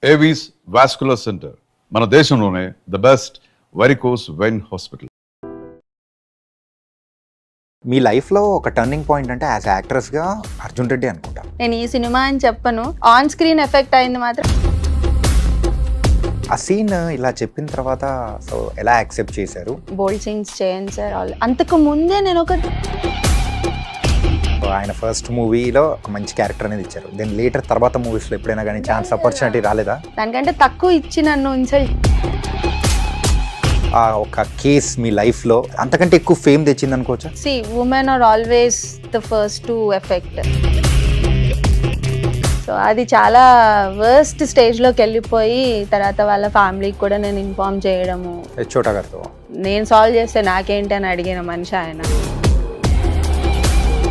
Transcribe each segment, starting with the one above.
Avis vascular center మన దేశంలోనే the best varicose vein hospital. మీ లైఫ్లో ఒక టర్నింగ్ పాయింట్ అంటే యాజ్ యాక్ట్రెస్గా అర్జున్ రెడ్డి అనుకుంటా. నేను ఈ సినిమా అని చెప్పను, ఆన్ స్క్రీన్ ఎఫెక్ట్ అయింది మాత్రం. ఆ సీన్ ఇలా చెప్పిన తర్వాత సో ఎలా యాక్సెప్ట్ చేశారు? బోల్డ్ సీన్స్ చేయండి సార్. అంతకు ముందే నేను ఆయన ఫస్ట్ మూవీలో ఒక మంచి క్యారెక్టర్ అనేది ఇచ్చారు. దెన్ లేటర్ తర్వాత మూవీస్లో ఎప్పుడైనా కానీ ఛాన్స్ ఆపర్చునిటీ రాలేదా? దానికంటే తక్కువ ఇచ్చి నన్ను ఇన్సల్ట్. ఆ ఒక కేస్ మీ లైఫ్లో అంతకంటే ఎక్కువ ఫేమ్ తెచ్చింది అనుకోవచ్చా? See women are always the first to effect. So అది చాలా వర్స్ట్ స్టేజ్లోకి వెళ్ళిపోయి తర్వాత వాళ్ళ ఫ్యామిలీకి కూడా నేను ఇన్ఫార్మ్ చేయడము. చోటా గారితో నేను సాల్వ్ చేస్తే నాకేంటి అని అడిగిన మనిషి ఆయన.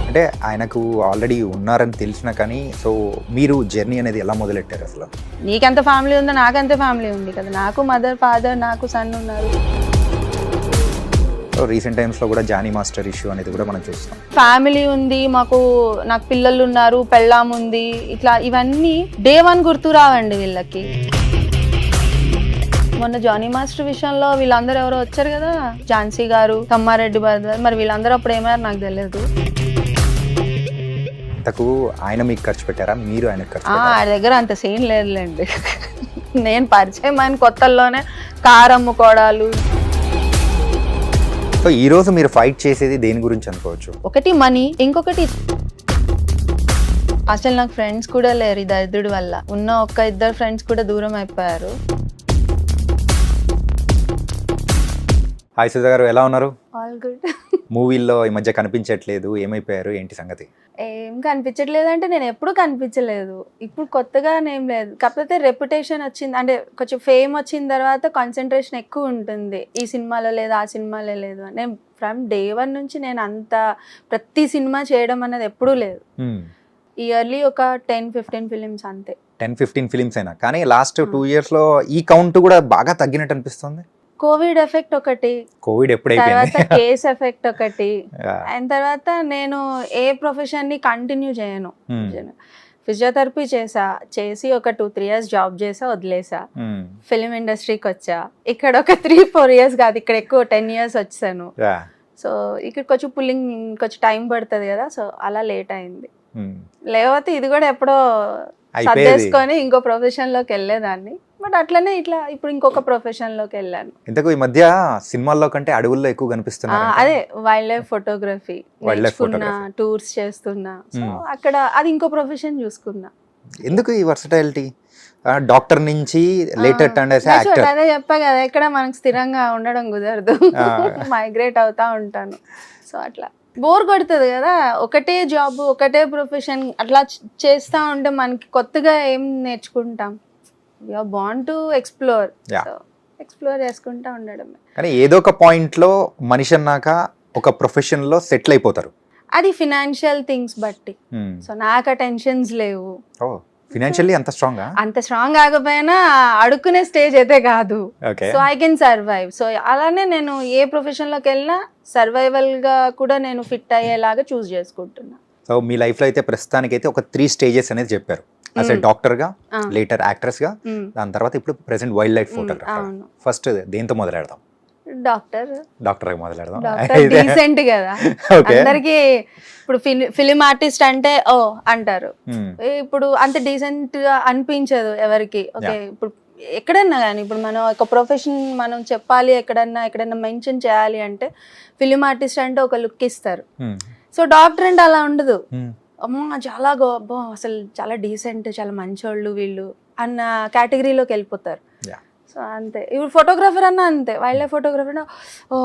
అంటే ఆయనకు ఆల్రెడీ ఉన్నారని తెలిసినా కానీ సో మీరు జర్నీ అనేది ఎలా మొదలెట్టారు అసలు? నీకెంత ఫ్యామిలీ ఉందో నాకంతే ఫ్యామిలీ ఉంది కదా. నాకు మదర్, ఫాదర్, నాకు సన్ ఉన్నారు. సో రీసెంట్ టైమ్స్లో కూడా జానీ మాస్టర్ ఇష్యూ అనేది కూడా మనం చూస్తాం. ఫ్యామిలీ ఉంది, నాకు పిల్లలు ఉన్నారు, పెళ్ళాం ఉంది, ఇట్లా ఇవన్నీ డే వన్ గుర్తు రావండి వీళ్ళకి. మొన్న జానీ మాస్టర్ విషయంలో వీళ్ళందరూ ఎవరో వచ్చారు కదా, ఝాన్సీ గారు, తమ్మారెడ్డి బ్రదర్, మరి వీళ్ళందరూ అప్పుడు ఏమారు నాకు తెలియదు. ఆయన మీకు ఖర్చు పెట్టారా, మీరు ఆయన ఖర్చు? ఆ దగ్గర అంత సీన్ లేదులేండి. నేను పరిచయం అయిన కొత్తల్లోనే కారు అమ్ముకోవడాలు. సో ఈ రోజు మీరు ఫైట్ చేసేది దేని గురించి అనుకోవచ్చు? ఒకటి మనీ, ఇంకొకటి అసలు నాకు ఫ్రెండ్స్ కూడా లేరు ఈ దరిద్రుడి వల్ల. ఉన్న ఒక్క ఇద్దరు ఫ్రెండ్స్ కూడా దూరం అయిపోయారు. హాయ్ సుజా గారు, ఎలా ఉన్నారు? All good. మూవీల్లో ఈ మధ్య కనిపించట్లేదు, ఏమైపోయారు, ఏంటి సంగతి? ఏం కనిపించట్లేదు అంటే నేను ఎప్పుడు కనిపించలేదు, ఇప్పుడు కొత్తగా ఏం లేదు. కాకపోతే రెప్యుటేషన్ వచ్చింది అంటే కొంచెం ఫేమ్ వచ్చిన తర్వాత కాన్సన్ట్రేషన్ ఎక్కువ ఉంటుంది. ఈ సినిమాలో లేదు, ఆ సినిమాలో లేదు. నేను ఫ్రమ్ డే వన్ నుంచి నేను అంత ప్రతి సినిమా చేయడం అనేది ఎప్పుడూ లేదు. ఇయర్లీ ఒక 10-15 ఫిలిమ్స్ అంతే. 10-15 ఫిలిమ్స్ అయినా కానీ లాస్ట్ 2 yearsలో ఈ కౌంట్ కూడా బాగా తగ్గినట్టు అనిపిస్తుంది. కోవిడ్ ఎఫెక్ట్ ఒకటి, కోవిడ్ తర్వాత కేస్ ఎఫెక్ట్ ఒకటి, అయిన తర్వాత నేను ఏ ప్రొఫెషన్ ని కంటిన్యూ చేయను. ఫిజియోథెరపీ చేసి ఒక 2-3 years జాబ్ చేసా, వదిలేసా. ఫిలిం ఇండస్ట్రీకి వచ్చా. ఇక్కడ ఒక 3-4 years కాదు, ఇక్కడ ఎక్కువ 10 years వచ్చాను. సో ఇక్కడ కొంచెం పుల్లింగ్ కొంచెం టైం పడుతుంది కదా, సో అలా లేట్ అయింది. లేకపోతే ఇది కూడా ఎప్పుడో సర్దేసుకొని ఇంకో ప్రొఫెషన్ లోకి వెళ్ళేదాన్ని. బట్ అట్లనే ఇట్లా ఇప్పుడు ఇంకొక ప్రొఫెషన్ లోకి వెళ్ళాను. ఇంతకు ఈ మధ్య సినిమాల్లో కంటే అడవుల్లో ఎక్కువ కనిపిస్తున్నా. అదే వైల్డ్ లైఫ్ ఫోటోగ్రఫీ నేర్చుకున్నా, టూర్స్ చేస్తున్నా. సో అక్కడ అది ఇంకో ప్రొఫెషన్ చూసుకున్నా. ఎందుకు ఈ వర్సటైలిటీ? డాక్టర్ నుంచి లేటర్ టర్న్ చేసే యాక్టర్. అదే చెప్పా కదా, ఎక్కడ మనకు స్థిరంగా ఉండడం కుదరదు, మైగ్రేట్ అవుతా ఉంటాను. సో అట్లా బోర్ కొడుతుంది కదా, ఒకటే జాబ్ ఒకటే ప్రొఫెషన్ అట్లా చేస్తా ఉంటే మనకి కొత్తగా ఏం నేర్చుకుంటాం? You're born to explore. So explore చేసుకుంటా ఉండడమే. కానీ ఏదో ఒక పాయింట్ లో మనిషి అన్నాక ఒక ప్రొఫెషన్ లో సెటిల్ అయిపోతారు. అది ఫినాన్షియల్ థింగ్స్ బట్టి. సో నాకు టెన్షన్స్ లేవు. ఫినాన్షియల్లీ అంత స్ట్రాంగ్ కాకపోయినా అడుక్కునే స్టేజ్ అయితే కాదు. So I can survive. So అలానే నేను ఏ ప్రొఫెషన్ లోకి వెళ్ళినా సర్వైవల్ గా కూడా నేను ఫిట్ అయ్యేలాగా చూస్ చేసుకుంటున్నా. సో మీ లైఫ్ లో అయితే ప్రస్తుతానికి అయితే ఒక 3 stages అనేది చెప్పారు. అసలు డాక్టర్ గా, లేటర్ యాక్ట్రెస్ గా, దాని తర్వాత ఇప్పుడు present wild life photographer. First దేంతో మొదలెడదాం? డాక్టర్ మొదలెడదాం. డీసెంట్ కదా అందరికి. ఇప్పుడు ఫిలిం ఆర్టిస్ట్ అంటే ఓ అంటారు, ఇప్పుడు అంత డీసెంట్ గా అనిపించదు ఎవరికి. ఓకే, ఇప్పుడు ఎక్కడన్నా కానీ ఇప్పుడు మనం ఒక ప్రొఫెషన్ మనం చెప్పాలి, ఎక్కడన్నా మెన్షన్ చేయాలి అంటే ఫిలిం ఆర్టిస్ట్ అంటే ఒక లుక్ ఇస్తారు. సో డాక్టర్ అంటే అలా ఉండదు. అమ్మ చాలా అసలు చాలా డీసెంట్, చాలా మంచోళ్ళు వీళ్ళు అన్న కేటగిరీలోకి వెళ్ళిపోతారు. సో అంతే. ఇప్పుడు ఫోటోగ్రాఫర్ అన్న అంతే, వైల్డ్ లైఫ్ ఫోటోగ్రాఫర్ ఓ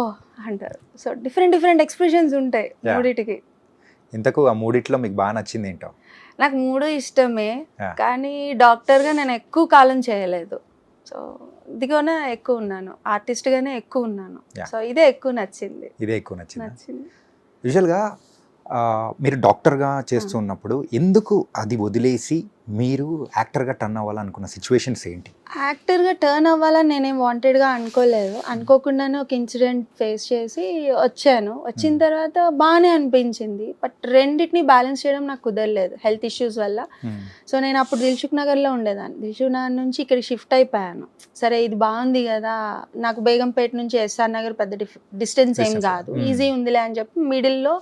అంటారు. సో డిఫరెంట్ ఎక్స్ప్రెషన్స్ ఉంటాయి మూడిటికి. ఇంతకు ఆ మూడిట్లో మీకు బాగా నచ్చింది ఏంటో? నాకు 3 ఇష్టమే, కానీ డాక్టర్గా నేను ఎక్కువ కాలం చేయలేదు. సో ఇదిగానే ఎక్కువ ఉన్నాను, ఆర్టిస్ట్గానే ఎక్కువ ఉన్నాను. సో ఇదే ఎక్కువ నచ్చింది. యూజువల్గా మీరు డాక్టర్గా చేస్తున్నప్పుడు ఎందుకు అది వదిలేసి మీరు యాక్టర్గా టర్న్ అవ్వాలనుకున్న సిచ్యువేషన్స్ ఏంటి? యాక్టర్గా టర్న్ అవ్వాలని నేనేం వాంటెడ్గా అనుకోలేదు. అనుకోకుండానే ఒక ఇన్సిడెంట్ ఫేస్ చేసి వచ్చాను. వచ్చిన తర్వాత బాగానే అనిపించింది. బట్ రెండింటిని బ్యాలెన్స్ చేయడం నాకు కుదరలేదు హెల్త్ ఇష్యూస్ వల్ల. సో నేను అప్పుడు దిల్సుఖ్ నగర్లో ఉండేదాన్ని. దిల్సుఖ్ నగర్ నుంచి ఇక్కడికి షిఫ్ట్ అయిపోయాను. సరే ఇది బాగుంది కదా, నాకు బేగంపేట నుంచి ఎస్ఆర్ నగర్ పెద్ద డిస్టెన్స్ ఏం కాదు, ఈజీ ఉందిలే అని చెప్పి మిడిల్లో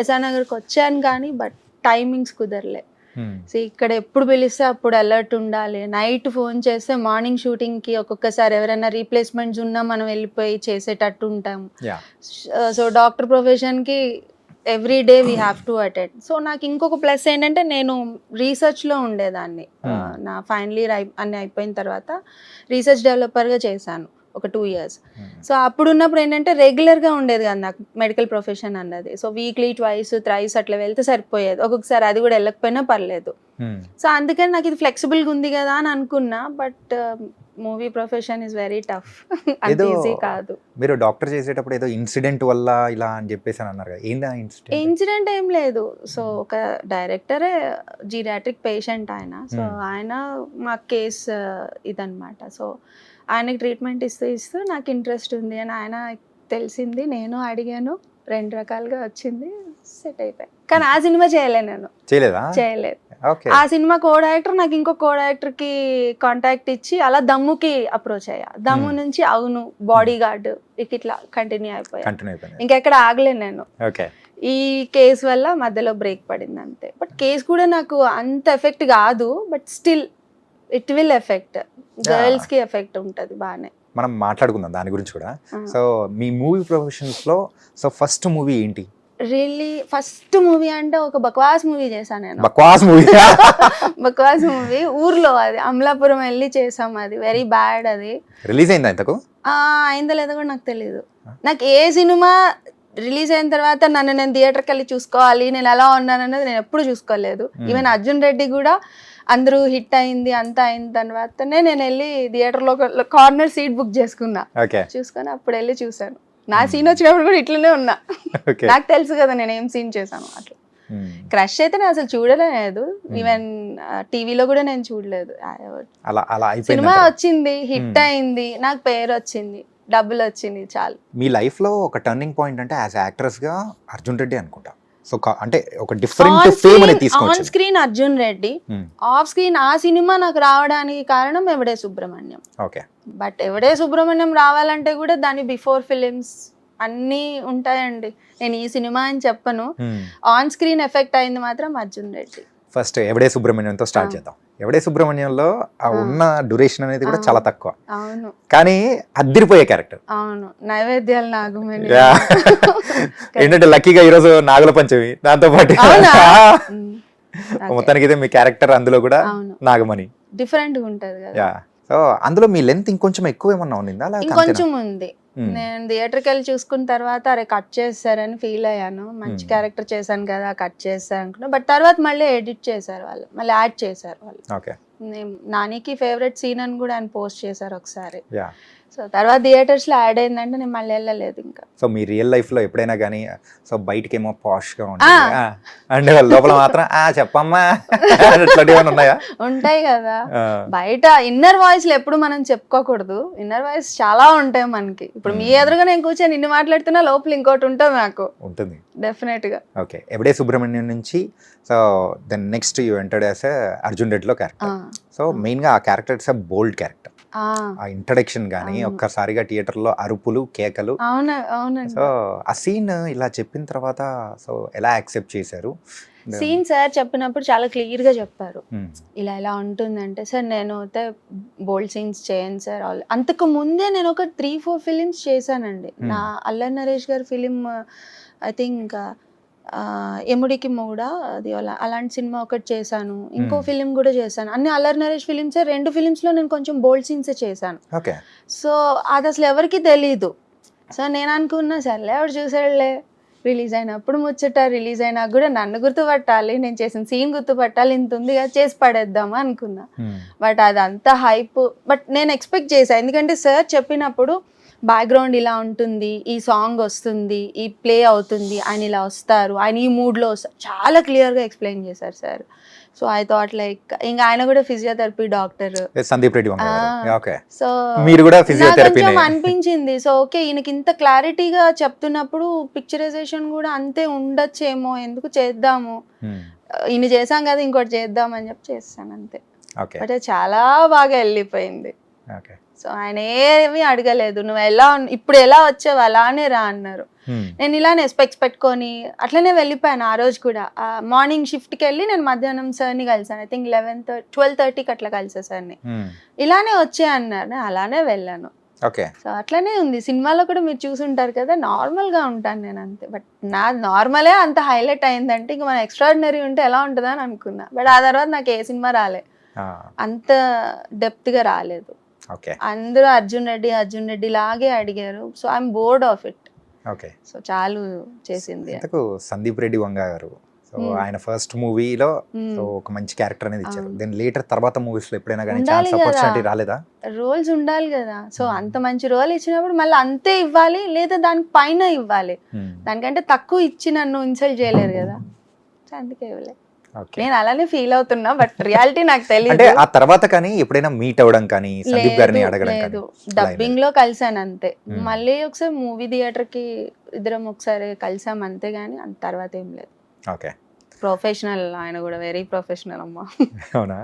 ఎస్ఆర్ నగర్కి వచ్చాను. కానీ బట్ టైమింగ్స్ కుదరలే. సో ఇక్కడ ఎప్పుడు పిలిస్తే అప్పుడు అలర్ట్ ఉండాలి. నైట్ ఫోన్ చేస్తే మార్నింగ్ షూటింగ్కి ఒక్కొక్కసారి ఎవరైనా రీప్లేస్మెంట్స్ ఉన్నా మనం వెళ్ళిపోయి చేసేటట్టు ఉంటాము. సో డాక్టర్ ప్రొఫెషన్కి every day we have to attend. So నాకు ఇంకొక ప్లస్ ఏంటంటే నేను రీసెర్చ్లో ఉండేదాన్ని. నా ఫైనల్ ఇయర్ అన్ని అయిపోయిన తర్వాత రీసెర్చ్ డెవలపర్గా చేశాను ఒక 2 years. సో అప్పుడు ఉన్నప్పుడు ఏంటంటే రెగ్యులర్గా ఉండేది కదా నాకు మెడికల్ ప్రొఫెషన్ అన్నది. సో వీక్లీ 2, 3 అట్లా వెళ్తే సరిపోయేది. ఒక్కొక్కసారి అది కూడా వెళ్ళకపోయినా పర్లేదు. సో అందుకని నాకు ఇది ఫ్లెక్సిబుల్గా ఉంది కదా అని అనుకున్నా. But movie profession is very tough. అంత ఈజీ కాదు. మీరు డాక్టర్ చేసేటప్పుడు ఏదో ఇన్సిడెంట్ వల్ల ఇలా అని చెప్పేసి అన్నారు కదా, ఏందా ఇన్సిడెంట్? ఇన్సిడెంట్ ఏం లేదు. సో ఒక డైరెక్టరే జీరియాట్రిక్ పేషెంట్ ఆయన. సో ఆయన మా కేస్ ఇదనమాట. సో ఆయనకి ట్రీట్మెంట్ ఇస్తూ నాకు ఇంట్రెస్ట్ ఉంది అని ఆయన తెలిసింది. నేను అడిగాను, 2 రకాలుగా వచ్చింది, సెట్ అయిపోయాయి. కానీ ఆ సినిమా నేను చేయలేదు. ఆ సినిమా కో డైరెక్టర్ నాకు ఇంకో కో డైరెక్టర్కి కాంటాక్ట్ ఇచ్చి అలా దమ్ముకి అప్రోచ్ అయ్యా. దమ్ము నుంచి అవును, బాడీ గార్డ్ ఇట్లా కంటిన్యూ అయిపోయా. ఇంకెక్కడ ఆగలేను నేను. ఈ కేసు వల్ల మధ్యలో బ్రేక్ పడింది అంతే. బట్ కేసు కూడా నాకు అంత ఎఫెక్ట్ కాదు. But still it will effect, girls కి ఎఫెక్ట్ ఉంటుంది బాగానే. మనం మాట్లాడుకుందాం దాని గురించి కూడా. సో మీ మూవీ ప్రొఫెషన్స్ లో సో ఫస్ట్ మూవీ ఏంటి? రియల్లీ ఫస్ట్ మూవీ అంటే ఒక బక్వాస్ మూవీ చేశాను నేను. బక్వాస్ మూవీ ఊర్లో, అది అమలాపురం వెళ్ళి చేసాం. అది వెరీ బ్యాడ్. అది రిలీజ్ అయిందా ఇంతకు? అయిందో లేదో కూడా నాకు తెలియదు. నాకు ఏ సినిమా రిలీజ్ అయిన తర్వాత నన్ను నేను థియేటర్కి వెళ్ళి చూసుకోవాలి, నేను ఎలా ఉన్నాను అన్నది నేను ఎప్పుడు చూసుకోలేదు. ఈవెన్ అర్జున్ రెడ్డి కూడా అందరూ హిట్ అయింది అంతా అయిన తర్వాతనే నేను వెళ్ళి థియేటర్లో కార్నర్ సీట్ బుక్ చేసుకున్నా. చూసుకొని అప్పుడు వెళ్ళి చూసాను. నా సీన్ వచ్చినప్పుడు కూడా ఇట్లనే ఉన్నా. నాకు తెలుసు కదా నేను ఏం సీన్ చేశాను. అట్లా క్రష్ అయితే నేను అసలు చూడలేదు. ఈవెన్ టీవీలో కూడా నేను చూడలేదు. సినిమా వచ్చింది, హిట్ అయింది, నాకు పేరు వచ్చింది, డబ్బులు వచ్చింది, చాలు. మీ లైఫ్ లో ఒక టర్నింగ్ పాయింట్ అంటే యాజ్ యాక్ట్రెస్ గా అర్జున్ రెడ్డి అనుకుంటా. సో అంటే ఒక డిఫరెంట్ ఫేమ్ అనేది తీసుకొచ్చారు. On screen Arjun Reddy, off screen ఆ సినిమా నాకు రావడానికి కారణం ఎవడే సుబ్రహ్మణ్యం. ఓకే. బట్ ఎవడే సుబ్రహ్మణ్యం రావాలంటే కూడా దాని బిఫోర్ ఫిలిమ్స్ అన్నీ ఉంటాయండి. నేను ఈ సినిమా అని చెప్పను. ఆన్ స్క్రీన్ ఎఫెక్ట్ అయింది మాత్రం అర్జున్ రెడ్డి. ఫస్ట్ ఎవడే సుబ్రహ్మణ్యంతో స్టార్ట్ చేద్దాం. ఎవడే సుబ్రహ్మణ్యంలో ఆ ఉన్న డ్యూరేషన్ అనేది కూడా చాలా తక్కువ. అవును. కానీ అద్దిరిపోయే క్యారెక్టర్. అవును. నైవేద్యాలు నాగమణి. ఏంటంటే లక్కీగా ఈరోజు నాగుల పంచమి, దాంతో పాటు మొత్తానికి అయితే మీ క్యారెక్టర్ అందులో కూడా నాగమణి డిఫరెంట్ గా ఉంటది కదా. సో అందులో మీ లెంత్ ఇంకొంచెం ఎక్కువ ఏమన్నా ఉండిందా? ఇంకొంచెం ఉంది. నేను థియేటర్కి వెళ్ళి చూసుకున్న తర్వాత అరే కట్ చేస్తారని ఫీల్ అయ్యాను. మంచి క్యారెక్టర్ చేశాను కదా, కట్ చేస్తారు అనుకున్నా. బట్ తర్వాత మళ్ళీ ఎడిట్ చేశారు వాళ్ళు, మళ్ళీ యాడ్ చేశారు వాళ్ళు. నానికి ఫేవరెట్ సీన్ అని కూడా ఆయన పోస్ట్ చేశారు ఒకసారి. సో తర్వాత థియేటర్స్ లో యాడ్ అయిందంటే నేను మళ్ళీ వెళ్ళలేదు ఇంకా. సో మీ రియల్ లైఫ్ లో ఎప్పుడైనా కానీ సో బయటకి ఏమో పాష్ గా ఉంటుంది అంటే లోపల మాత్రం చెప్పమ్మా ఉన్నాయా? ఉంటాయి కదా. బయట ఇన్నర్ వాయిస్ లో ఎప్పుడు మనం చెప్పుకోకూడదు. ఇన్నర్ వాయిస్ చాలా ఉంటాయి మనకి. ఇప్పుడు మీ ఎదురుగా నేను కూర్చొని ఇన్ని మాట్లాడుతున్నా లోపల ఇంకోటి ఉంటుంది నాకు. ఉంటుంది డెఫినెట్ గా. ఓకే. ఎవడే సుబ్రహ్మణ్యం నుంచి so then next you entered as Arjun రెడ్డిలో క్యారెక్టర్. సో మెయిన్ గా ఆ క్యారెక్టర్ ఇట్స్ బోల్డ్ క్యారెక్టర్. ఆ ఇంట్రడక్షన్ గానీ ఒక్కసారిగా థియేటర్ లో అరుపులు, కేకలు. సో ఆ సీన్ ఇలా చెప్పిన తర్వాత సో ఎలా యాక్సెప్ట్ చేశారు? సీన్ సార్ చెప్పినప్పుడు చాలా క్లియర్ గా చెప్పారు, ఇలా ఎలా ఉంటుందంటే. సార్ నేను అయితే బోల్డ్ సీన్స్ చేయను సార్. అంతకు ముందే నేను ఒక 3-4 ఫిలిమ్స్ చేశానండి. నా అల్లరి నరేష్ గారి ఫిలిం ఐ థింక్ ఎముడికి మూడా, అది అలాంటి సినిమా ఒకటి చేశాను. ఇంకో ఫిలిం కూడా చేశాను. అన్ని అల్లరి నరేష్ ఫిలిమ్స్. 2 ఫిలిమ్స్ లో నేను కొంచెం బోల్డ్ సీన్స్ చేశాను. సో అది అసలు ఎవరికి తెలీదు. సో నేను అనుకున్నా సర్లే ఎవరు చూసాడులే, రిలీజ్ అయినప్పుడు ముచ్చట, రిలీజ్ అయినా కూడా నన్ను గుర్తుపట్టాలి, నేను చేసిన సీన్ గుర్తుపట్టాలి, ఇంత ఉంది కదా చేసి పడేద్దామా అనుకున్నా. బట్ అదంతా హైప్. బట్ నేను ఎక్స్పెక్ట్ చేశాను, ఎందుకంటే సార్ చెప్పినప్పుడు బ్యాక్గ్రౌండ్ ఇలా ఉంటుంది, ఈ సాంగ్ వస్తుంది, ఈ ప్లే అవుతుంది, ఆయన ఇలా వస్తారు, ఆయన ఈ మూడ్లో వస్తారు, చాలా క్లియర్గా ఎక్స్ప్లెయిన్ చేశారు sir. So I thought like ఇంకా ఆయన కూడా ఫిజియోథెరపీ డాక్టర్, సందీప్ రెడ్డి వంగ గారు. ఓకే, సో మీరు కూడా ఫిజియోథెరపీ కొంచెం అనిపించింది. సో ఓకే, ఈయనకి ఇంత క్లారిటీగా చెప్తున్నప్పుడు పిక్చరైజేషన్ కూడా అంతే ఉండొచ్చేమో, ఎందుకు చేద్దాము, ఈయన చేసాం కదా ఇంకోటి చేద్దాం అని చెప్పి చేస్తాను అంతే. బట్ చాలా బాగా వెళ్ళిపోయింది. సో ఆయన ఏమీ అడగలేదు, నువ్వు ఎలా ఇప్పుడు ఎలా వచ్చావు అలానే రా అన్నారు. నేను ఇలానే స్పెక్స్ పెట్టుకొని అట్లనే వెళ్ళిపోయాను. ఆ రోజు కూడా మార్నింగ్ షిఫ్ట్కి వెళ్ళి నేను మధ్యాహ్నం సార్ని కలిసాను. ఐ థింక్ 12:30కి అట్లా కలిసా సార్ని. ఇలానే వచ్చే అన్నారు, నేను అలానే వెళ్ళాను. సో అట్లనే ఉంది. సినిమాలో కూడా మీరు చూసుంటారు కదా, నార్మల్గా ఉంటాను నేను అంతే. బట్ నా నార్మలే అంత హైలైట్ అయిందంటే ఇంకా మన ఎక్స్ట్రాడినరీ ఉంటే ఎలా ఉంటుందా అని అనుకున్నా. బట్ ఆ తర్వాత నాకు ఏ సినిమా రాలే, అంత డెప్త్గా రాలేదు. అందరూ అర్జున్ రెడ్డి లాగే అడిగారు. So I'm board of it. So చాలు చేసింది. సందీప్ రెడ్డి వంగ గారు, సో ఆయన ఫస్ట్ మూవీలో ఒక మంచి క్యారెక్టర్ అనేది ఇచ్చారు. దెన్ లేటర్ తర్వాత మూవీస్ లో ఎప్పుడైనా కానీ ఛాన్స్ ఆపర్చునిటీ రాలేదా? రోల్స్ ఉండాలి కదా. సో అంత మంచి రోల్ ఇచ్చినప్పుడు మళ్ళీ అంతే ఇవ్వాలి, లేదా దాని పైన ఇవ్వాలి. దానికంటే తక్కువ ఇచ్చి నన్ను ఇన్సల్ట్ చేయలేరు కదా, అందుకే ఇవ్వలేదు. నేను అలానే ఫీల్ అవుతున్నా, బట్ రియాలిటీ నాకు తెలియదు. అంటే ఆ తర్వాత కానీ ఎప్పుడైనా మీట్ అవ్వడం కానీ సందీప్ గారిని అడగడం కానీ? డబ్బింగ్ లో కలిసాను అంతే. మళ్ళీ ఒకసారి మూవీ థియేటర్ కి ఇద్దరం ఒకసారి కలిసాం అంతే, గానీ అంత తర్వాత ఏం లేదు. ఓకే, ప్రొఫెషనల్ ఆయన కూడా, వెరీ ప్రొఫెషనల్ అమ్మా. అవునా?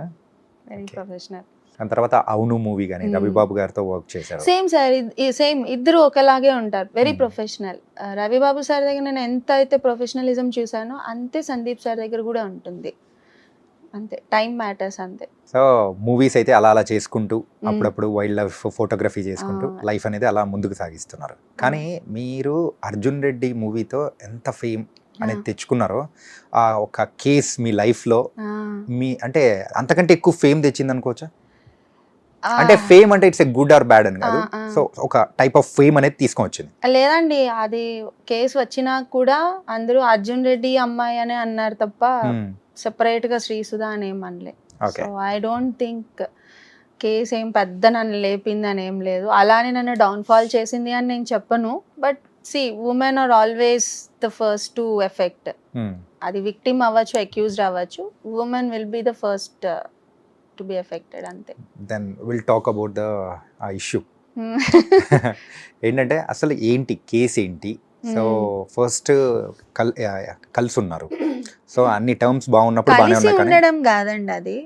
Very professional. దాని తర్వాత అవును మూవీ కానీ రవిబాబు గారితో వర్క్ చేశారు. సేమ్ సార్, సేమ్ ఇద్దరు ఒకలాగే ఉంటారు, వెరీ ప్రొఫెషనల్. రవిబాబు సార్ దగ్గర నేను ఎంత అయితే ప్రొఫెషనలిజం చూసానో అంతే సందీప్ సార్ దగ్గర కూడా ఉంటుంది. అంతే, టైం మ్యాటర్స్ అంతే. సో మూవీస్ అయితే అలా చేసుకుంటూ అప్పుడప్పుడు వైల్డ్ లైఫ్ ఫోటోగ్రఫీ చేసుకుంటూ లైఫ్ అనేది అలా ముందుకు సాగిస్తున్నారు. కానీ మీరు అర్జున్ రెడ్డి మూవీతో ఎంత ఫేమ్ అనేది తెచ్చుకున్నారో, ఆ ఒక కేస్ మీ లైఫ్లో మీ అంటే అంతకంటే ఎక్కువ ఫేమ్ తెచ్చింది అనుకోవచ్చా? అంటే ఫేమ్ అంటే it's a good or bad అని కాదు, సో ఒక టైప్ ఆఫ్ ఫేమ్ అనేది తీసుకొని వచ్చింది. లేదండి, అది కేసు వచ్చినా కూడా అందరూ అర్జున్ రెడ్డి అమ్మాయి అనే అన్నారు తప్ప సెపరేట్ గా శ్రీసుధా అని ఏం అనలే. So I don't think case ఏం పెద్ద నన్ను లేపింది అని ఏం లేదు, అలానే నన్ను డౌన్ఫాల్ చేసింది అని నేను చెప్పను. But see, women are always the first to effect. అది విక్టిమ్ అవ్వచ్చు, అక్యూజ్డ్ అవ్వచ్చు, women will be the first to be affected అంతే. Then we'll talk about the issue. ఏంటంటే అసలు ఏంటి కేసు ఏంటి? సో ఫస్ట్ కలిసి ఉన్నారు, సో అన్ని టర్మ్స్ బాగున్నప్పుడు బాగానే ఉన్నాయి. ఉండడం కాదండి అది,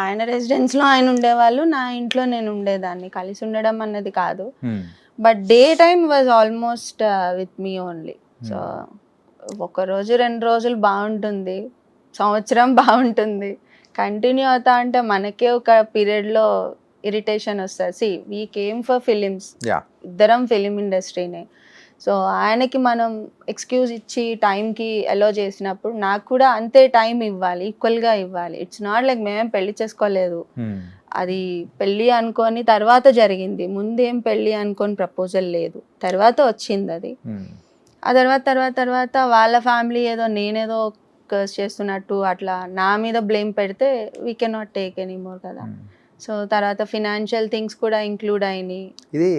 ఆయన రెసిడెన్స్ లో ఆయన ఉండేవాళ్ళు, నా ఇంట్లో నేను ఉండేదాన్ని. కలిసి ఉండడం అన్నది కాదు, but day time was almost with me only. So ఒక రోజు 2 రోజులు బాగుంటుంది, సంవత్సరం బాగుంటుంది, కంటిన్యూ అవుతా అంటే మనకే ఒక పీరియడ్లో ఇరిటేషన్ వస్తుంది. See, we came for films, ఇద్దరం ఫిలిం ఇండస్ట్రీనే. సో ఆయనకి మనం ఎక్స్క్యూజ్ ఇచ్చి టైంకి అలో చేసినప్పుడు నాకు కూడా అంతే టైం ఇవ్వాలి, ఈక్వల్గా ఇవ్వాలి. ఇట్స్ నాట్ లైక్ మేమేం పెళ్లి చేసుకోలేదు, అది పెళ్ళి అనుకొని తర్వాత జరిగింది. ముందేం పెళ్ళి అనుకొని ప్రపోజల్ లేదు, తర్వాత వచ్చింది అది. ఆ తర్వాత వాళ్ళ ఫ్యామిలీ ఏదో నేనేదో కర్స్ చేస్తున్నట్టు అట్లా నా మీద బ్లేమ్ పెడితే we can not take any more కదా. సో తర్వాత ఫినాన్షియల్ థింగ్స్ కూడా ఇంక్లూడ్ అయినాయి. ఇది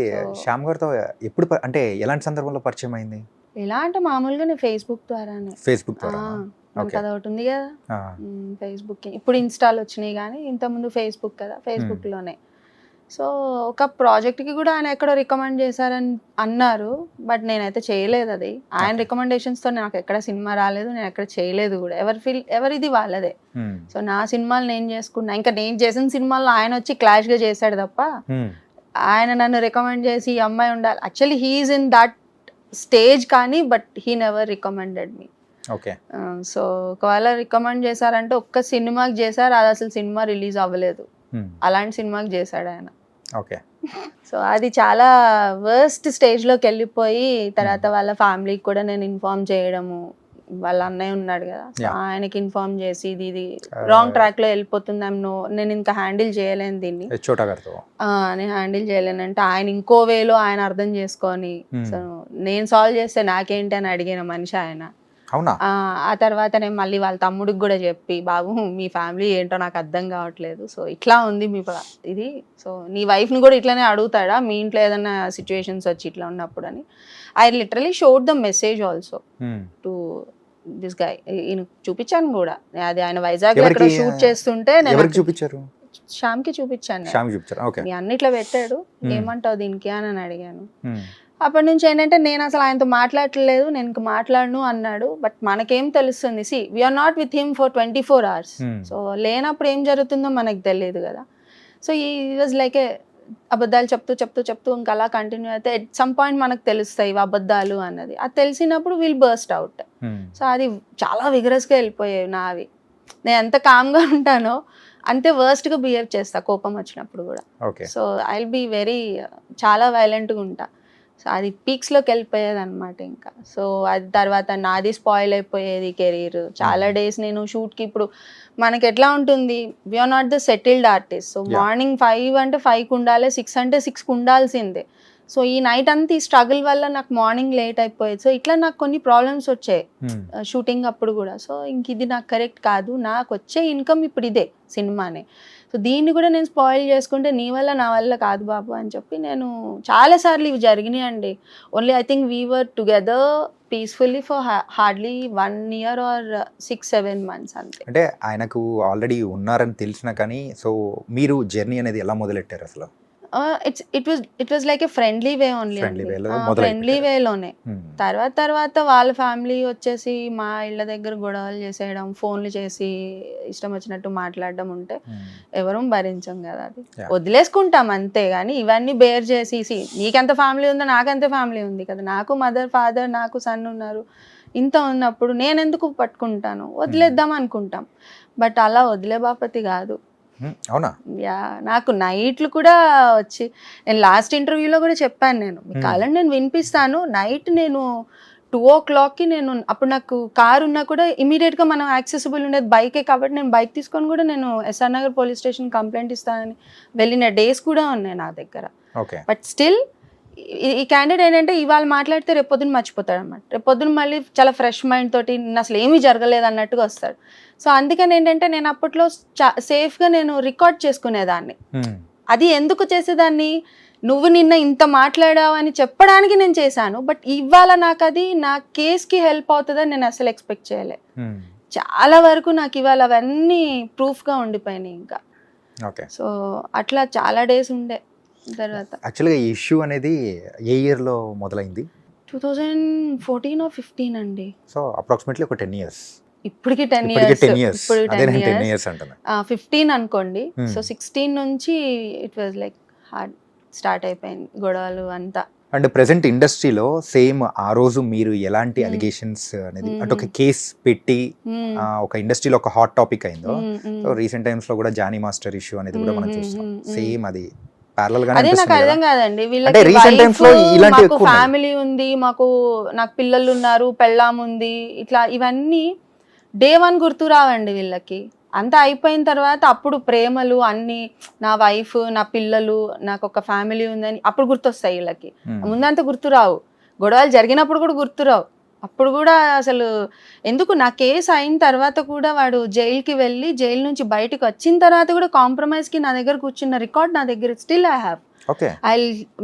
శ్యామ్ గారితో ఎప్పుడు అంటే ఎలాంటి సందర్భంలో పరిచయం అయింది? ఎలా అంటే మామూలుగా ఫేస్బుక్ ద్వారానే. ఫేస్బుక్ ద్వారా మనకు అది ఒకటి ఉంది కదా, ఫేస్బుక్. ఇప్పుడు ఇన్స్టాల్ వచ్చినాయి కానీ ఇంతకుముందు ఫేస్బుక్ కదా, ఫేస్బుక్ లోనే. సో ఒక ప్రాజెక్ట్కి కూడా ఆయన ఎక్కడో రికమెండ్ చేశారని అన్నారు, బట్ నేనైతే చేయలేదు అది. ఆయన రికమెండేషన్స్తో నాకు ఎక్కడ సినిమా రాలేదు, నేను ఎక్కడ చేయలేదు కూడా. ఎవరిది వాళ్ళదే. సో నా సినిమాలు నేను చేసుకున్నా, ఇంకా నేను చేసిన సినిమాల్లో ఆయన వచ్చి క్లాష్గా చేశాడు తప్ప ఆయన నన్ను రికమెండ్ చేసి ఈ అమ్మాయి ఉండాలి. Actually he's in that stage కానీ, but he never recommended me. So ఒకవేళ రికమెండ్ చేశారంటే ఒక్క సినిమాకి చేశారు, అది అసలు సినిమా రిలీజ్ అవ్వలేదు, అలాంటి సినిమాకి చేశాడు ఆయన. సో అది చాలా వర్స్ట్ స్టేజ్లోకి వెళ్ళిపోయి తర్వాత వాళ్ళ ఫ్యామిలీకి కూడా నేను ఇన్ఫార్మ్ చేయడము, వాళ్ళ అన్నయ్య ఉన్నాడు కదా, సో ఆయనకి ఇన్ఫార్మ్ చేసి ఇది రాంగ్ ట్రాక్ లో వెళ్ళిపోతుంది, నేను ఇంకా హ్యాండిల్ చేయలేను దీన్ని, నేను హ్యాండిల్ చేయలేనంటే ఆయన ఇంకో వేలో ఆయన అర్థం చేసుకొని, సో నేను సాల్వ్ చేస్తే నాకేంటి అని అడిగిన మనిషి ఆయన. అవునా? ఆ తర్వాత నేను మళ్ళీ వాళ్ళ తమ్ముడికి కూడా చెప్పి, బాబు మీ ఫ్యామిలీ ఏంటో నాకు అర్థం కావట్లేదు, సో ఇట్లా ఉంది మీ ఇది, సో నీ వైఫ్ని కూడా ఇట్లానే అడుగుతాడా మీ ఇంట్లో ఏదైనా సిచ్యువేషన్స్ వచ్చి ఇట్లా ఉన్నప్పుడు అని. I literally showed the message also to this guy. ఈయన చూపించాను కూడా, అది ఆయన వైజాగ్ ఎక్కడ షూట్ చేస్తుంటే నేను చూపించారు, శ్యామ్కి చూపించాను నేను. శ్యామ్ చూపించారు. ఓకే. మీ అన్నిట్లో పెట్టాడు, ఏమంటావు దీనికి అని అడిగాను. అప్పటి నుంచి ఏంటంటే నేను అసలు ఆయనతో మాట్లాడలేదు, నేను ఇంక మాట్లాడను అన్నాడు. బట్ మనకేం తెలుస్తుంది, see we're not with him for 24 hours. So లేనప్పుడు ఏం జరుగుతుందో మనకు తెలియదు కదా. సో ఈ వాజ్ లైక్ ఏ అబద్ధాలు చెప్తూ ఇంకా అలా కంటిన్యూ అయితే ఎట్ సమ్ పాయింట్ మనకు తెలుస్తాయి ఇవి అబద్ధాలు అన్నది. అది తెలిసినప్పుడు విల్ బర్స్ట్ అవుట్. సో అది చాలా విగరస్గా వెళ్ళిపోయాయి నావి. నేను ఎంత కామ్గా ఉంటానో అంతే వర్స్ట్గా బిహేవ్ చేస్తా కోపం వచ్చినప్పుడు కూడా. So I will be very చాలా వైలెంట్గా ఉంటా. సో అది పీక్స్లోకి వెళ్ళిపోయేది అనమాట ఇంకా. సో అది తర్వాత నాది స్పాయిల్ అయిపోయేది కెరీర్. చాలా డేస్ నేను షూట్కి, ఇప్పుడు మనకి ఎట్లా ఉంటుంది, we're not the settled artist. So morning 5 అంటే 5కి ఉండాలి, 6 అంటే 6కి ఉండాల్సిందే. సో ఈ నైట్ అంతా ఈ స్ట్రగుల్ వల్ల నాకు మార్నింగ్ లేట్ అయిపోయేది. సో ఇట్లా నాకు కొన్ని ప్రాబ్లమ్స్ వచ్చాయి షూటింగ్ అప్పుడు కూడా. సో ఇంక ఇది నాకు కరెక్ట్ కాదు, నాకు వచ్చే ఇన్కమ్ ఇప్పుడు ఇదే సినిమానే, సో దీన్ని కూడా నేను స్పాయిల్ చేసుకుంటే నీ వల్ల నా వల్ల కాదు బాబు అని చెప్పి నేను చాలాసార్లు ఇవి జరిగినాయి అండి. Only I think we were together peacefully for hardly 1 year or 6-7 months అంతే. అంటే ఆయనకు ఆల్రెడీ ఉన్నారని తెలిసినా కానీ, సో మీరు జర్నీ అనేది ఎలా మొదలెట్టారు అసలు? It was like a friendly way only, friendly వేలోనే. తర్వాత వాళ్ళ ఫ్యామిలీ వచ్చేసి మా ఇళ్ళ దగ్గర గొడవలు చేసేయడం, ఫోన్లు చేసి ఇష్టం వచ్చినట్టు మాట్లాడడం ఉంటే ఎవరూ భరించం కదా, అది వదిలేసుకుంటాం అంతే. కానీ ఇవన్నీ బేర్ చేసి, నీకెంత ఫ్యామిలీ ఉందో నాకెంత ఫ్యామిలీ ఉంది కదా, నాకు మదర్ ఫాదర్ నాకు సన్ ఉన్నారు, ఇంత ఉన్నప్పుడు నేను ఎందుకు పట్టుకుంటాను, వదిలేద్దాం అనుకుంటాం. బట్ అలా వదిలే బాపతి కాదు. అవునా? యా, నాకు నైట్లు కూడా వచ్చి, నేను లాస్ట్ ఇంటర్వ్యూలో కూడా చెప్పాను, నేను మీ కాలం నేను వినిపిస్తాను, నైట్ నేను 2 o'clockకి నేను, అప్పుడు నాకు కారు ఉన్నా కూడా ఇమీడియట్గా మనం యాక్సెసిబుల్ ఉండేది బైకే కాబట్టి నేను బైక్ తీసుకొని కూడా నేను SR Nagar police station complaint ఇస్తానని వెళ్ళిన డేస్ కూడా ఉన్నాయి నా దగ్గర. బట్ స్టిల్ ఈ క్యాండిడేట్ ఏంటంటే ఇవాళ మాట్లాడితే రేపొద్దున మర్చిపోతాడు అనమాట. రేపొద్దున మళ్ళీ చాలా ఫ్రెష్ మైండ్ తోటి అసలు ఏమీ జరగలేదు అన్నట్టుగా వస్తాడు. సో అందుకని ఏంటంటే నేను అప్పట్లో సేఫ్గా నేను రికార్డ్ చేసుకునేదాన్ని. అది ఎందుకు చేసేదాన్ని, నువ్వు నిన్న ఇంత మాట్లాడావు అని చెప్పడానికి నేను చేశాను. బట్ ఇవాళ నాకు అది నా కేస్కి హెల్ప్ అవుతుందని నేను అసలు ఎక్స్పెక్ట్ చేయలే. చాలా వరకు నాకు ఇవాళ అవన్నీ ప్రూఫ్గా ఉండిపోయినాయి ఇంకా. సో అట్లా చాలా డేస్ ఉండే. తర్వాత యాక్చువల్గా ఈ ఇష్యూ అనేది ఏ ఇయర్లో మొదలైంది? 2014 or 15 అండి. సో అప్రాక్సిమేట్లీ ఒక 10 years. ఇప్పటికి 10 years. 15 అనుకోండి. సో 16 నుంచి it was like hard start అయిపోయింది గొడవలు అంతా. అండ్ ప్రెసెంట్ ఇండస్ట్రీలో సేమ్ ఆ రోజు మీరు ఎలాంటి అలిగేషన్స్ అనేది అంటే ఒక కేస్ పెట్టి ఒక ఇండస్ట్రీలో ఒక హాట్ టాపిక్ అయిందో, సో రీసెంట్ టైమ్స్ లో కూడా జానీ మాస్టర్ ఇష్యూ అనేది కూడా మనం చూస్తాం. సేమ్ అది అదే నాకు అర్థం కాదండి. మాకు ఫ్యామిలీ ఉంది, నాకు పిల్లలు ఉన్నారు, పెళ్ళాం ఉంది, ఇట్లా ఇవన్నీ డే 1 గుర్తు రావండి వీళ్ళకి. అంతా అయిపోయిన తర్వాత అప్పుడు ప్రేమలు అన్ని, నా వైఫ్ నా పిల్లలు నాకు ఒక ఫ్యామిలీ ఉందని అప్పుడు గుర్తొస్తాయి వీళ్ళకి. ముందంతా గుర్తురావు. గొడవలు జరిగినప్పుడు కూడా గుర్తురావు. అప్పుడు కూడా అసలు ఎందుకు, నా కేసు అయిన తర్వాత కూడా వాడు జైలుకి వెళ్ళి జైలు నుంచి బయటకు వచ్చిన తర్వాత కూడా కాంప్రమైజ్కి నా దగ్గర కూర్చున్న రికార్డ్ నా దగ్గర స్టిల్ ఐ హ్యావ్.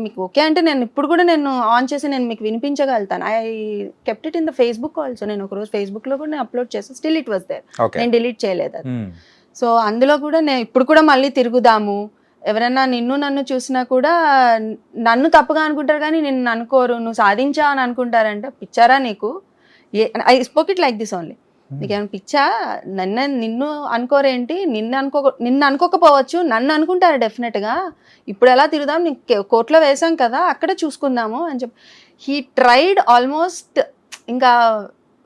మీకు ఓకే అంటే నేను ఇప్పుడు కూడా నేను ఆన్ చేసి నేను మీకు వినిపించగలుగుతాను. I kept it in the Facebook also. నేను ఒకరోజు ఫేస్బుక్లో కూడా నేను అప్లోడ్ చేస్తాను. Still it was there. నేను డిలీట్ చేయలేదు అది. సో అందులో కూడా నేను ఇప్పుడు కూడా మళ్ళీ తిరుగుదాము, ఎవరైనా నన్ను చూసినా కూడా నన్ను తప్పుగా అనుకుంటారు కానీ నిన్ను అనుకోరు, నువ్వు సాధించా అని అనుకుంటారంట. పిచ్చారా నీకు? I spoke it like this only. నీకేమైనా పిచ్చా? నిన్ను అనుకోరేంటి? నిన్ను అనుకోకపోవచ్చు, నన్ను అనుకుంటారు డెఫినెట్గా. ఇప్పుడు ఎలా తిరుగుదాం, నీకు కోర్టులో వేసాం కదా అక్కడే చూసుకుందాము అని చెప్పి హీ ట్రైడ్ ఆల్మోస్ట్. ఇంకా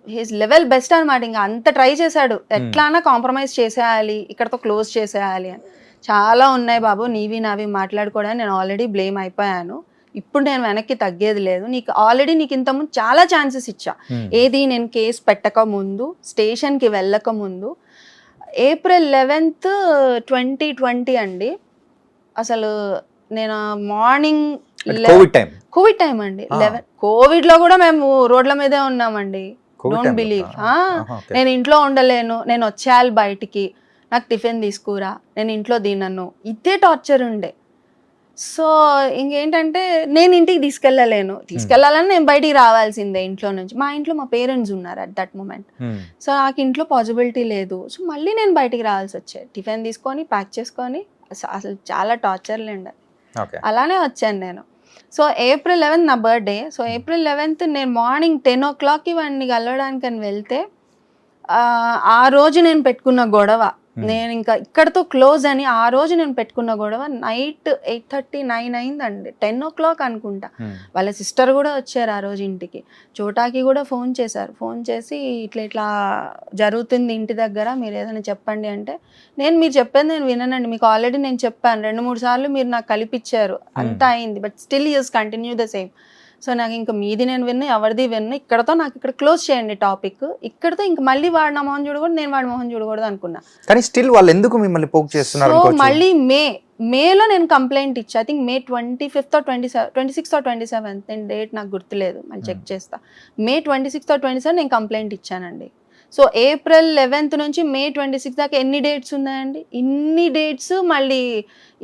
హిస్ లెవెల్ బెస్ట్ అనమాట. ఇంకా అంత ట్రై చేశాడు, ఎట్లానా కాంప్రమైజ్ చేసేయాలి, ఇక్కడతో క్లోజ్ చేసేయాలి అని. చాలా ఉన్నాయి బాబు నీవి నావి మాట్లాడుకోవడానికి. నేను ఆల్రెడీ బ్లేమ్ అయిపోయాను. ఇప్పుడు నేను వెనక్కి తగ్గేది లేదు. నీకు ఇంతకుముందు చాలా ఛాన్సెస్ ఇచ్చా. ఏది, నేను కేసు పెట్టక ముందు, స్టేషన్కి వెళ్ళక ముందు, April 11th 2020 అండి. అసలు నేను మార్నింగ్ కోవిడ్ టైం అండి. 11 కోవిడ్లో కూడా మేము రోడ్ల మీదే ఉన్నామండి. Covid డోంట్ time లో? బిలీవ్. okay. నేను ఇంట్లో ఉండలేను, నేను వచ్చేయాలి బయటికి, నాకు టిఫిన్ తీసుకురా, నేను ఇంట్లో తినను, ఇదే టార్చర్ ఉండే. సో ఇంకేంటంటే నేను ఇంటికి తీసుకెళ్ళాలని నేను బయటికి రావాల్సిందే ఇంట్లో నుంచి. మా ఇంట్లో మా పేరెంట్స్ ఉన్నారు అట్ దట్ మూమెంట్. సో నాకు ఇంట్లో పాసిబిలిటీ లేదు. సో మళ్ళీ నేను బయటికి రావాల్సి వచ్చేది, టిఫిన్ తీసుకొని ప్యాక్ చేసుకొని. అసలు చాలా టార్చర్ లేండి. అలానే వచ్చాను నేను. సో April 11 నా బర్త్డే. సో April 11 నేను మార్నింగ్ 10 o'clock వాడిని కలవడానికి అని వెళ్తే ఆ రోజు నేను పెట్టుకున్న గొడవ, నేను ఇంకా ఇక్కడతో క్లోజ్ అని ఆ రోజు నేను పెట్టుకున్న గొడవ నైట్ 8:30, 9 అయిందండి. 10 o'clock అనుకుంటా. వాళ్ళ సిస్టర్ కూడా వచ్చారు ఆ రోజు ఇంటికి. చోటాకి కూడా ఫోన్ చేశారు. ఫోన్ చేసి ఇట్లా జరుగుతుంది ఇంటి దగ్గర, మీరు ఏదైనా చెప్పండి అంటే, మీరు చెప్పేది నేను విననండి, మీకు ఆల్రెడీ నేను చెప్పాను 2-3 సార్లు, మీరు నాకు కలిపిచ్చారు, అంతా అయింది, but still use continue the same. So నాకు ఇంకా మీది నేను విన్నా, ఎవరిది విన్నా, ఇక్కడతో నాకు ఇక్కడ క్లోజ్ చేయండి టాపిక్, ఇక్కడతో ఇంక మళ్ళీ వాడు నా మొహం చూడకూడదు, నేను వాడి మొహం చూడకూడదు అనుకున్నా. కానీ స్టిల్ వాళ్ళు ఎందుకు మిమ్మల్ని పోక్ చేస్తున్నారు? సో మళ్ళీ మేలో నేను కంప్లైంట్ ఇచ్చా. I think May 25th or 26th or 27th, నేను డేట్ నాకు గుర్తులేదు, మళ్ళీ చెక్ చేస్తా. May 26th or 27th నేను కంప్లైంట్ ఇచ్చానండి. సో April 11th నుంచి May 26th దాకా ఎన్ని డేట్స్ ఉన్నాయండి? ఇన్ని డేట్స్ మళ్ళీ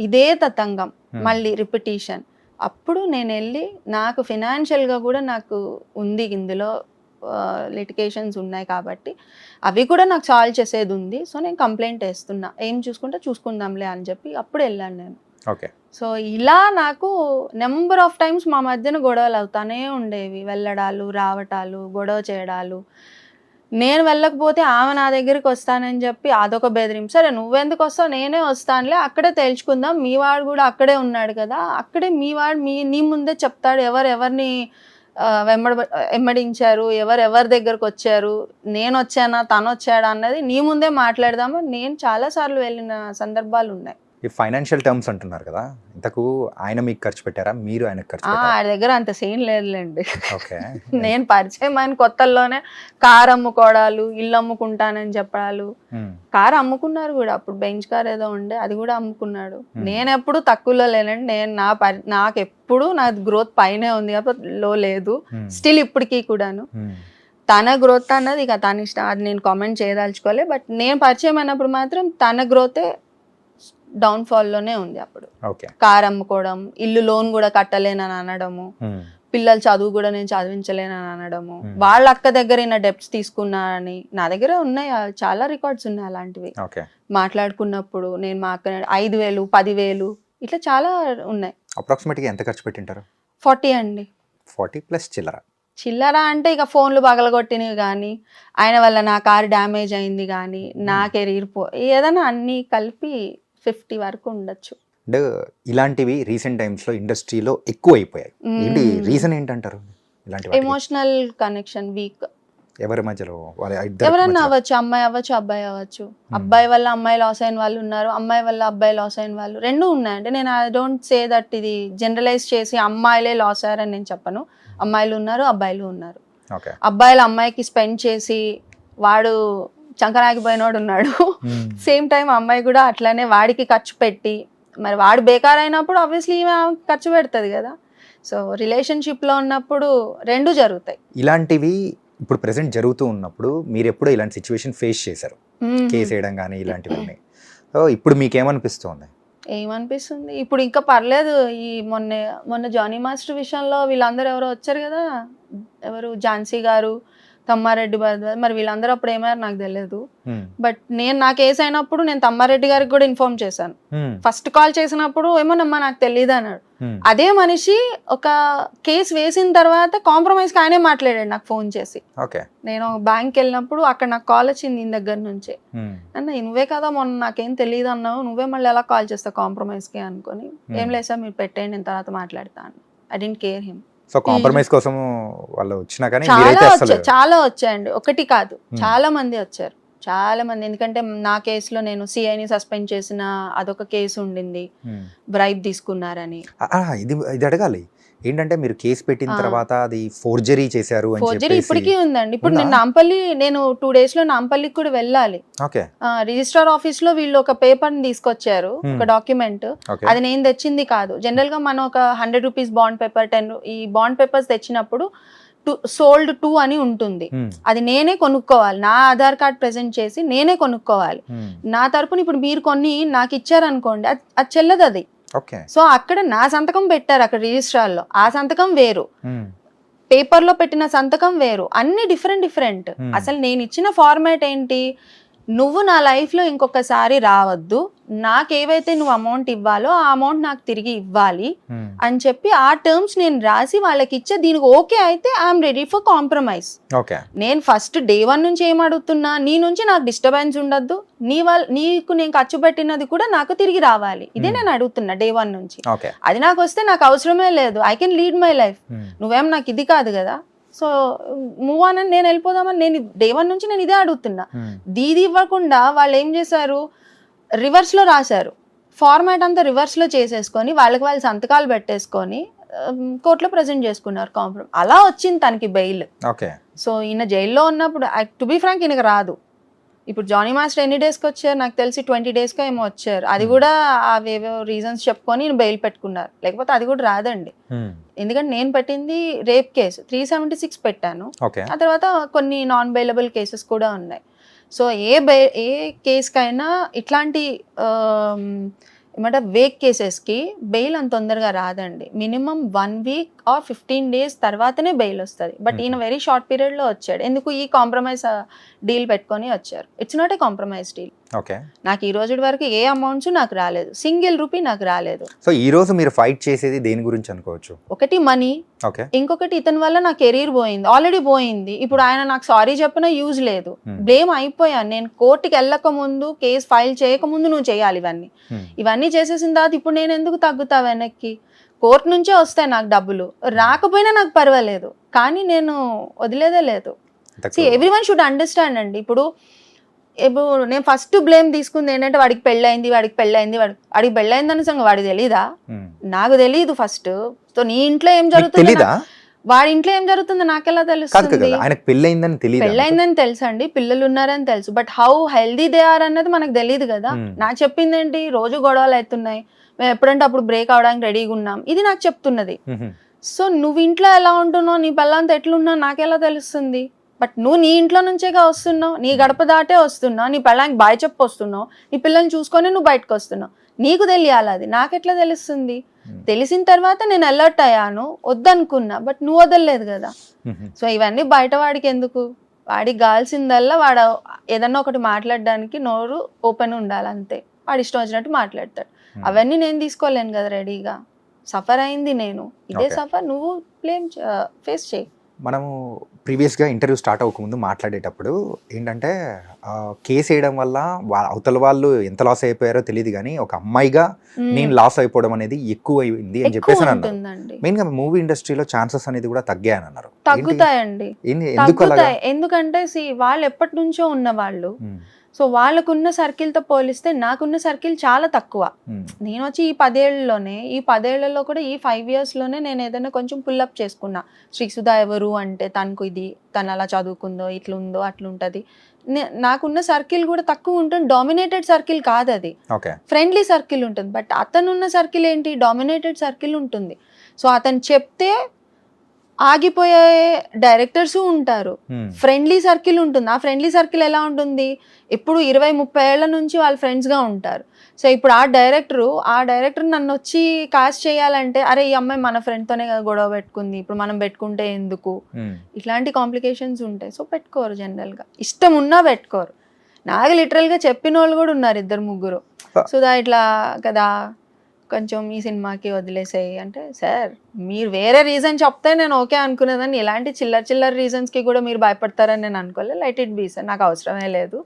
ఇదే తతంగం, మళ్ళీ రిపిటీషన్. అప్పుడు నేను వెళ్ళి, నాకు ఫినాన్షియల్గా కూడా నాకు ఉంది ఇందులో, లిటిగేషన్స్ ఉన్నాయి కాబట్టి అవి కూడా నాకు సాల్వ్ చేసేది ఉంది. సో నేను కంప్లైంట్ వేస్తున్నా, ఏం చూసుకుందాంలే అని చెప్పి అప్పుడు వెళ్ళాను నేను. ఓకే. సో ఇలా నాకు నెంబర్ ఆఫ్ టైమ్స్ మా మధ్యన గొడవలు అవుతానే ఉండేవి, వెళ్ళడాలు, రావటాలు, గొడవ చేయడాలు. నేను వెళ్ళకపోతే ఆమె నా దగ్గరికి వస్తానని చెప్పి అదొక బెదిరింపు. సరే నువ్వెందుకు వస్తావు, నేనే వస్తానులే, అక్కడే తేల్చుకుందాం, మీ వాడు కూడా అక్కడే ఉన్నాడు కదా, అక్కడే మీ వాడు నీ ముందే చెప్తాడు ఎవరిని వెంబడించారు, ఎవరి దగ్గరకు వచ్చారు, నేను వచ్చానా తను వచ్చాడా అన్నది నీ ముందే మాట్లాడదాము. నేను చాలాసార్లు వెళ్ళిన సందర్భాలు ఉన్నాయి. ఈ ఫైనాన్షియల్ టర్మ్స్ అంటున్నారు కదా, ఇంతకు ఆయన మీకు ఖర్చు పెట్టారా, మీరు ఆయనకు ఖర్చు పెట్టారా? ఆయన దగ్గర అంత సీన్ లేదులేండి. ఓకే. నేను పరిచయం ఆయన కొత్తల్లోనే కారు అమ్ముకోవడాలు, ఇల్లు అమ్ముకుంటానని చెప్పడాలు. కారు అమ్ముకున్నారు కూడా, అప్పుడు బెంచ్ కార్ ఏదో ఉండే, అది కూడా అమ్ముకున్నాడు. నేను ఎప్పుడు తక్కువలో లేనండి, నాకు ఎప్పుడు నా గ్రోత్ పైనే ఉంది కాబట్టి లో లేదు, స్టిల్ ఇప్పటికీ కూడాను. తన గ్రోత్ అన్నది ఇక తన ఇష్టం, అది నేను కామెంట్ చేయదలుచుకోలే. బట్ నేను పరిచయం అయినప్పుడు మాత్రం తన గ్రోతే డౌన్ఫాల్లోనే ఉంది. అప్పుడు కార్ అమ్ముకోవడం, ఇల్లు లోన్ కూడా కట్టలేనని అనడము, పిల్లల చదువు కూడా నేను చదివించలేనని అనడము, వాళ్ళ అక్క దగ్గర నా డెప్ట్స్ తీసుకున్నానని, నా దగ్గర ఉన్నాయి చాలా రికార్డ్స్ ఉన్నాయి అలాంటివి. మాట్లాడుకున్నప్పుడు నేను మా అక్క 5,000, 10,000 ఇట్లా చాలా ఉన్నాయి. అప్రాక్సిమేట్గా ఎంత ఖర్చు పెట్టింటారు? 40 అండి. 40 ప్లస్ చిల్లర అంటే ఇక ఫోన్లు పగలగొట్టినవి కానీ, ఆయన వల్ల నా కారు డ్యామేజ్ అయింది కానీ, నా కెరీర్ ఏదైనా అన్ని కలిపి 50 వరకు ఉండొచ్చు. అంటే ఇలాంటివి రీసెంట్ టైమ్స్ లో ఇండస్ట్రీలో ఎక్కువ అయిపోయాయి. ఏంటి రీజన్ ఏంటంటారు? ఇలాంటి ఎమోషనల్ కనెక్షన్ వీక్. ఎవరి మధ్యలో? ఎవరన్నా అవ్వచ్చు, అమ్మాయి అవ్వచ్చు, అబ్బాయి అవ్వచ్చు. అబ్బాయి వల్ల అమ్మాయి లాస్ అయిన వాళ్ళు ఉన్నారు, అమ్మాయి వల్ల అబ్బాయి లాస్ అయిన వాళ్ళు, రెండూ ఉన్నాయి. అంటే నేను ఐ డోంట్ సే దట్ ఇది జనరలైజ్ చేసి అమ్మాయిలే లాస్ అయ్యారని నేను చెప్పను. అమ్మాయిలు ఉన్నారు, అబ్బాయిలు ఉన్నారు. అబ్బాయిలు అమ్మాయికి స్పెండ్ చేసి వాడు చంకనాగిపోయినోడు ఉన్నాడు. సేమ్ టైం అమ్మాయి కూడా అట్లానే వాడికి ఖర్చు పెట్టి, మరి వాడు బేకార్ అయినప్పుడు ఆబ్వియస్లీ ఈమె ఖర్చు పెడుతుంది కదా. సో రిలేషన్షిప్లో ఉన్నప్పుడు రెండు జరుగుతాయి. ఇలాంటివి ఇప్పుడు ప్రెసెంట్ జరుగుతూ ఉన్నప్పుడు మీరు ఎప్పుడో ఇలాంటి సిచ్యువేషన్ ఫేస్ చేశారు, కేసు వేయడం కానీ ఇలాంటివన్నీ. సో ఇప్పుడు మీకేమనిపిస్తుంది? ఏమనిపిస్తుంది, ఇప్పుడు ఇంకా పర్లేదు. ఈ మొన్న జానీ మాస్టర్ విషయంలో వీళ్ళందరూ ఎవరో వచ్చారు కదా, ఎవరు ఝాన్సీ గారు, తమ్మారెడ్డి భరద్వాజ్, మరి వీళ్ళందరూ అప్పుడు ఏమయ్యారు నాకు తెలియదు. బట్ నా కేసు అయినప్పుడు నేను తమ్మారెడ్డి గారికి కూడా ఇన్ఫార్మ్ చేశాను. ఫస్ట్ కాల్ చేసినప్పుడు ఏమోనమ్మా నాకు తెలియదు అన్నాడు. అదే మనిషి ఒక కేసు వేసిన తర్వాత కాంప్రమైజ్ ఆయనే మాట్లాడాడు నాకు ఫోన్ చేసి. నేను బ్యాంక్ వెళ్ళినప్పుడు అక్కడ నాకు కాల్ వచ్చింది ఈయన దగ్గర నుంచి. అన్న నువ్వే కదా మొన్న నాకేం తెలియదు అన్నావు, నువ్వే మళ్ళీ ఎలా కాల్ చేస్తావు కాంప్రమైజ్ కి అనుకుని. ఏం లేదు సార్ మీరు పెట్టేయండి, నేను తర్వాత మాట్లాడతాను. I don't care him. So compromise కోసం వాళ్ళు వచ్చినా కానీ చాలా వచ్చాయండి, ఒకటి కాదు చాలా మంది వచ్చారు, చాలా మంది. ఎందుకంటే నా కేసులో నేను సిఐని సస్పెండ్ చేసిన అదొక కేసు ఉండింది, బ్రైబ్ తీసుకున్నారని. ఇది అడగాలి ఏంటంటే, మీరు కేసు పెట్టిన తర్వాత అది ఫోర్జరీ చేశారు అని చెప్పేసి. ఫోర్జరీ ఇప్పటికీ ఉందండి. ఇప్పుడు నేను 2 days లో నాంపల్లికి కూడా వెళ్ళాలి. రిజిస్ట్రార్ ఆఫీస్ లో వీళ్ళు ఒక పేపర్ ని తీసుకొచ్చారు, ఒక డాక్యుమెంట్. అది నేను తెచ్చింది కాదు. జనరల్ గా మనం ఒక 100 రూపీస్ బాండ్ పేపర్, 10 ఈ బాండ్ పేపర్స్ తెచ్చినప్పుడు సోల్డ్ టు అని ఉంటుంది. అది నేనే కొనుక్కోవాలి, నా ఆధార్ కార్డ్ ప్రెజెంట్ చేసి నేనే కొనుక్కోవాలి. నా తరపున ఇప్పుడు మీరు కొన్ని నాకు ఇచ్చారనుకోండి, అది చెల్లదు అది. సో అక్కడ నా సంతకం పెట్టారు అక్కడ రిజిస్ట్రార్లో, ఆ సంతకం వేరు, పేపర్ లో పెట్టిన సంతకం వేరు, అన్ని డిఫరెంట్. అసలు నేను ఇచ్చిన ఫార్మాట్ ఏంటి, నువ్వు నా లైఫ్ లో ఇంకొకసారి రావద్దు, నాకేవైతే నువ్వు అమౌంట్ ఇవ్వాలో ఆ అమౌంట్ నాకు తిరిగి ఇవ్వాలి అని చెప్పి ఆ టర్మ్స్ నేను రాసి వాళ్ళకి ఇచ్చే, దీనికి ఓకే అయితే ఐఎమ్ రెడీ ఫర్ కాంప్రమైజ్. నేను ఫస్ట్ డే 1 నుంచి ఏం అడుగుతున్నా, నీ నుంచి నాకు డిస్టర్బెన్స్ ఉండద్దు, నీకు నేను ఖర్చు పెట్టినది కూడా నాకు తిరిగి రావాలి, ఇదే నేను అడుగుతున్నా డే 1 నుంచి. అది నాకు వస్తే నాకు అవసరమే లేదు, I can lead my life, నువ్వేం నాకు ఇది కాదు కదా, సో మూవ్ ఆన్ అని నేను వెళ్ళిపోదామని నేను డే 1 నుంచి నేను ఇదే అడుగుతున్నా. దీది ఇవ్వకుండా వాళ్ళు ఏం చేశారు, రివర్స్ లో రాశారు, ఫార్మాట్ అంతా రివర్స్ లో చేసేసుకొని వాళ్ళకి వాళ్ళు సంతకాలు పెట్టేసుకొని కోర్టులో ప్రజెంట్ చేసుకున్నారు కాంప్రమైజ్. అలా వచ్చింది తనకి బెయిల్. సో ఈయన జైల్లో ఉన్నప్పుడు టు బి ఫ్రాంక్ ఈయనకు రాదు. ఇప్పుడు జానీ మాస్టర్ ఎన్ని డేస్కి వచ్చారు నాకు తెలిసి 20 డేస్కో ఏమో వచ్చారు, అది కూడా అవేవో రీజన్స్ చెప్పుకొని ఈయన బెయిల్ పెట్టుకున్నారు, లేకపోతే అది కూడా రాదండి. ఎందుకంటే నేను పెట్టింది రేప్ కేసు 376 పెట్టాను, ఆ తర్వాత కొన్ని నాన్ బెయిలబుల్ కేసెస్ కూడా ఉన్నాయి. సో ఏ కేసుకైనా ఇట్లాంటి ఏమంటారు వేక్ కేసెస్కి బెయిల్ అంత తొందరగా రాదండి. మినిమం 1 వీక్ ఆర్ 15 డేస్ తర్వాతనే బెయిల్ వస్తుంది. బట్ ఈయన వెరీ షార్ట్ పీరియడ్లో వచ్చాడు. ఎందుకు ఈ కాంప్రమైజ్ డీల్ పెట్టుకొని వచ్చారు. It's not a compromise deal. నాకు ఈ రోజు వరకు ఏ అమౌంట్స్ నాకు రాలేదు, సింగిల్ రూపీ నాకు రాలేదు. సో ఈ రోజు మీరు ఫైట్ చేసేది దేని గురించి అనుకోవచ్చు? ఒకటి మనీ, ఇంకొకటి ఇతని వల్ల నా కెరీర్ పోయింది, ఆల్రెడీ పోయింది. ఇప్పుడు ఆయన నాకు సారీ చెప్పినా యూజ్ లేదు, బ్లేమ్ అయిపోయాను. నేను కోర్టుకి వెళ్ళక ముందు, కేసు ఫైల్ చేయక ముందు నువ్వు చేయాలి ఇవన్నీ చేసేసిన తర్వాత ఇప్పుడు నేను ఎందుకు తగ్గుతా వెనక్కి? కోర్టు నుంచే వస్తాయి నాకు డబ్బులు, రాకపోయినా నాకు పర్వాలేదు, కానీ నేను వదిలేదే లేదు. ఎవ్రీవన్ షుడ్ అండర్స్టాండ్ అండి. ఇప్పుడు నేను ఫస్ట్ బ్లేమ్ తీసుకుంది ఏంటంటే వాడికి పెళ్ళైంది వాడికి పెళ్ళైందని సంగతి వాడికి తెలీదా? నాకు తెలీదు ఫస్ట్. సో నీ ఇంట్లో ఏం జరుగుతుంది, వాడి ఇంట్లో ఏం జరుగుతుందో నాకెలా తెలుస్తుంది? పెళ్ళైందని తెలుసు అండి, పిల్లలు ఉన్నారని తెలుసు, but how healthy they are అన్నది మనకు తెలియదు కదా. నాకు చెప్పింది ఏంటి, రోజు గొడవలు అవుతున్నాయి, మేము ఎప్పుడంటే అప్పుడు బ్రేక్ అవడానికి రెడీగా ఉన్నాం, ఇది నాకు చెప్తున్నది. సో నువ్వు ఇంట్లో ఎలా ఉంటున్నావు, నీ పిల్లలతో ఎట్లున్నావు నాకెలా తెలుస్తుంది? బట్ నువ్వు నీ ఇంట్లో నుంచేగా వస్తున్నావు, నీ గడప దాటే వస్తున్నావు, నీ పిల్లలకి బాయ్ చెప్పి వస్తున్నావు, నీ పిల్లల్ని చూసుకొని నువ్వు బయటకు వస్తున్నావు, నీకు తెలియాలి, అది నాకెట్లా తెలుస్తుంది? తెలిసిన తర్వాత నేను అలర్ట్ అయ్యాను, వద్దనుకున్నా, బట్ నువ్వు వదలలేదు కదా. సో ఇవన్నీ బయట వాడికి ఎందుకు? వాడికి కావాల్సిందల్లా వాడు ఏదన్నా ఒకటి మాట్లాడడానికి నోరు ఓపెన్ ఉండాలి అంతే, వాడు ఇష్టం వచ్చినట్టు మాట్లాడతాడు. అవన్నీ నేను తీసుకోలేను కదా రెడీగా. సఫర్ అయింది నేను, ఇదే సఫర్ నువ్వు ఫేస్ చేయి. మనము ప్రీవియస్గా ఇంటర్వ్యూ స్టార్ట్ అవ్వకముందు మాట్లాడేటప్పుడు ఏంటంటే కేసు వేయడం వల్ల అవతల వాళ్ళు ఎంత లాస్ అయిపోయారో తెలియదు, కానీ ఒక అమ్మాయిగా నేను లాస్ అయిపోవడం అనేది ఎక్కువ అయింది అని చెప్పేసి అన్నారు. మెయిన్గా మూవీ ఇండస్ట్రీలో ఛాన్సెస్ అనేది కూడా తగ్గాయని అన్నారు. తగ్గుతాయండి, ఎందుకంటే వాళ్ళు ఎప్పటి నుంచో ఉన్న వాళ్ళు, సో వాళ్ళకున్న సర్కిల్తో పోలిస్తే నాకున్న సర్కిల్ చాలా తక్కువ. నేను వచ్చి ఈ 10 ఏళ్లలోనే, ఈ 10 ఏళ్లలో కూడా ఈ 5 yearsలోనే నేను ఏదైనా కొంచెం పుల్అప్ చేసుకున్నా. శ్రీసుధా ఎవరు అంటే తనకు ఇది, తను అలా చదువుకుందో, ఇట్లుందో అట్లుంటది. నాకున్న సర్కిల్ కూడా తక్కువ ఉంటుంది, డామినేటెడ్ సర్కిల్ కాదు అది, ఫ్రెండ్లీ సర్కిల్ ఉంటుంది. బట్ అతనున్న సర్కిల్ ఏంటి, డామినేటెడ్ సర్కిల్ ఉంటుంది. సో అతను చెప్తే ఆగిపోయే డైరెక్టర్స్ ఉంటారు, ఫ్రెండ్లీ సర్కిల్ ఉంటుంది. ఆ ఫ్రెండ్లీ సర్కిల్ ఎలా ఉంటుంది, ఇప్పుడు 20-30 ఏళ్ల నుంచి వాళ్ళ ఫ్రెండ్స్గా ఉంటారు. సో ఇప్పుడు ఆ డైరెక్టర్ నన్ను వచ్చి కాస్ట్ చేయాలంటే, అరే ఈ అమ్మాయి మన ఫ్రెండ్తోనే కదా గొడవ పెట్టుకుంది, ఇప్పుడు మనం పెట్టుకుంటే ఎందుకు, ఇట్లాంటి కాంప్లికేషన్స్ ఉంటాయి. సో పెట్టుకోరు, జనరల్గా ఇష్టం ఉన్నా పెట్టుకోరు. నాకు లిటరల్గా చెప్పిన వాళ్ళు కూడా ఉన్నారు 2-3. సుధా ఇట్లా కదా కొంచెం ఈ సినిమాకి వదిలేసాయి అంటే, సార్ మీరు వేరే రీజన్ చెప్తే నేను ఓకే అనుకునేదాన్ని, ఇలాంటి చిల్లర రీజన్స్కి కూడా మీరు భయపడతారని నేను అనుకోలేదు. లైట్ ఇట్ బీ సార్, నాకు అవసరమే లేదు,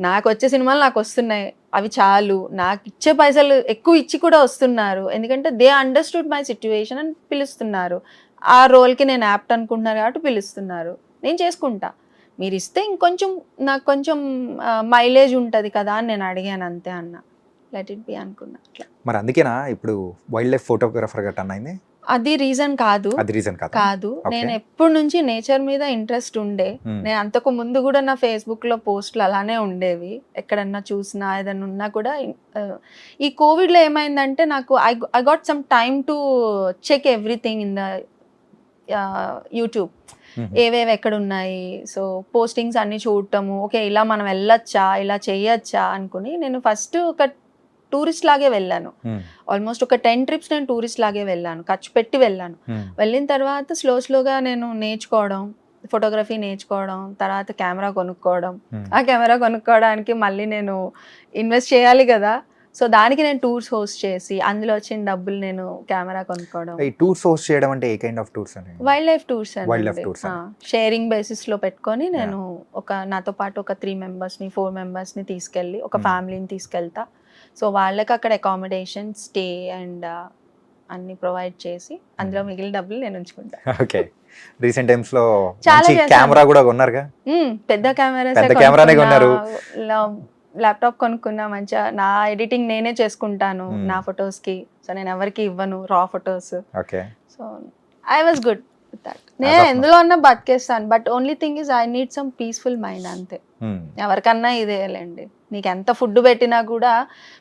నాకు వచ్చే సినిమాలు నాకు వస్తున్నాయి, అవి చాలు, నాకు ఇచ్చే పైసలు ఎక్కువ ఇచ్చి కూడా వస్తున్నారు, ఎందుకంటే దే అండర్స్టూడ్ మై సిచ్యువేషన్ అని పిలుస్తున్నారు, ఆ రోల్కి నేను యాప్ట్ అనుకుంటున్నారు కాబట్టి పిలుస్తున్నారు, నేను చేసుకుంటా, మీరు ఇస్తే ఇంకొంచెం నాకు కొంచెం మైలేజ్ ఉంటుంది కదా అని నేను అడిగాను, అంతే అన్న, లెట్ ఇట్ బి అనుకున్నా. అట్లా మరి అందుకేనా ఇప్పుడు వైల్డ్ లైఫ్ ఫోటోగ్రాఫర్ గా టర్న్ అయింది? అది రీజన్ కాదు. నేను ఎప్పటి నుంచి నేచర్ మీద ఇంట్రెస్ట్ ఉండే. నేను అంతకు ముందు కూడా నా ఫేస్బుక్ లో పోస్టులు అలానే ఉండేవి, ఎక్కడన్నా చూసినా ఏదన్నా ఉన్నా కూడా. ఈ కోవిడ్ లో ఏమైందంటే నాకు I got some time to check everything in the YouTube ఏవేవి ఎక్కడ ఉన్నాయి, సో పోస్టింగ్స్ అన్ని చూడటము, ఓకే ఇలా మనం వెళ్ళొచ్చా, ఇలా చేయొచ్చా అనుకుని నేను ఫస్ట్ ఒక టూరిస్ట్ లాగే వెళ్ళాను. ఆల్మోస్ట్ ఒక 10 trips నేను టూరిస్ట్ లాగే వెళ్ళాను, ఖర్చు పెట్టి వెళ్ళాను. వెళ్ళిన తర్వాత స్లోగా నేను నేర్చుకోవడం, ఫోటోగ్రఫీ నేర్చుకోవడం, తర్వాత కెమెరా కొనుక్కోవడం. ఆ కెమెరా కొనుక్కోవడానికి మళ్ళీ నేను ఇన్వెస్ట్ చేయాలి కదా, సో దానికి నేను టూర్స్ హోస్ట్ చేసి అందులో వచ్చిన డబ్బులు నేను కెమెరా కొనుక్కోవడం. ఈ టూర్స్ హోస్ట్ చేయడం అంటే ఏ కైండ్ ఆఫ్ టూర్స్ అని? Wild life tours Wildlife tours sharing basis లో పెట్టుకొని నేను నాతో పాటు ఒక 3 members-ని 4 members-ని తీసుకెళ్ళి ఒక ఫ్యామిలీని తీసుకెళ్తా. సో వాళ్ళకి అక్కడ అకామిడేషన్, స్టే అండ్ అన్ని ప్రొవైడ్ చేసి అందులో మిగిలిన డబ్బులు నేను ఉంచుకుంటా. ఓకే. రీసెంట్ టైమ్స్ లో చాలా మంచి చేశాను. కెమెరా కూడా కొన్నారుగా? పెద్ద పెద్ద కెమెరానే కొన్నారు. ల్యాప్టాప్ కొనుక్కున్నా, మంచిగా నా ఎడిటింగ్ నేనే చేసుకుంటాను నా ఫొటోస్ కి. సో నేను ఎవరికి ఇవ్వను రా photos. Okay. So I was good with that. నేను ఎందులో అన్నా బతికేస్తాను, but only thing is I need some peaceful mind అంతే. ఎవరికన్నా ఇదేలేండి, నీకు ఎంత ఫుడ్ పెట్టినా కూడా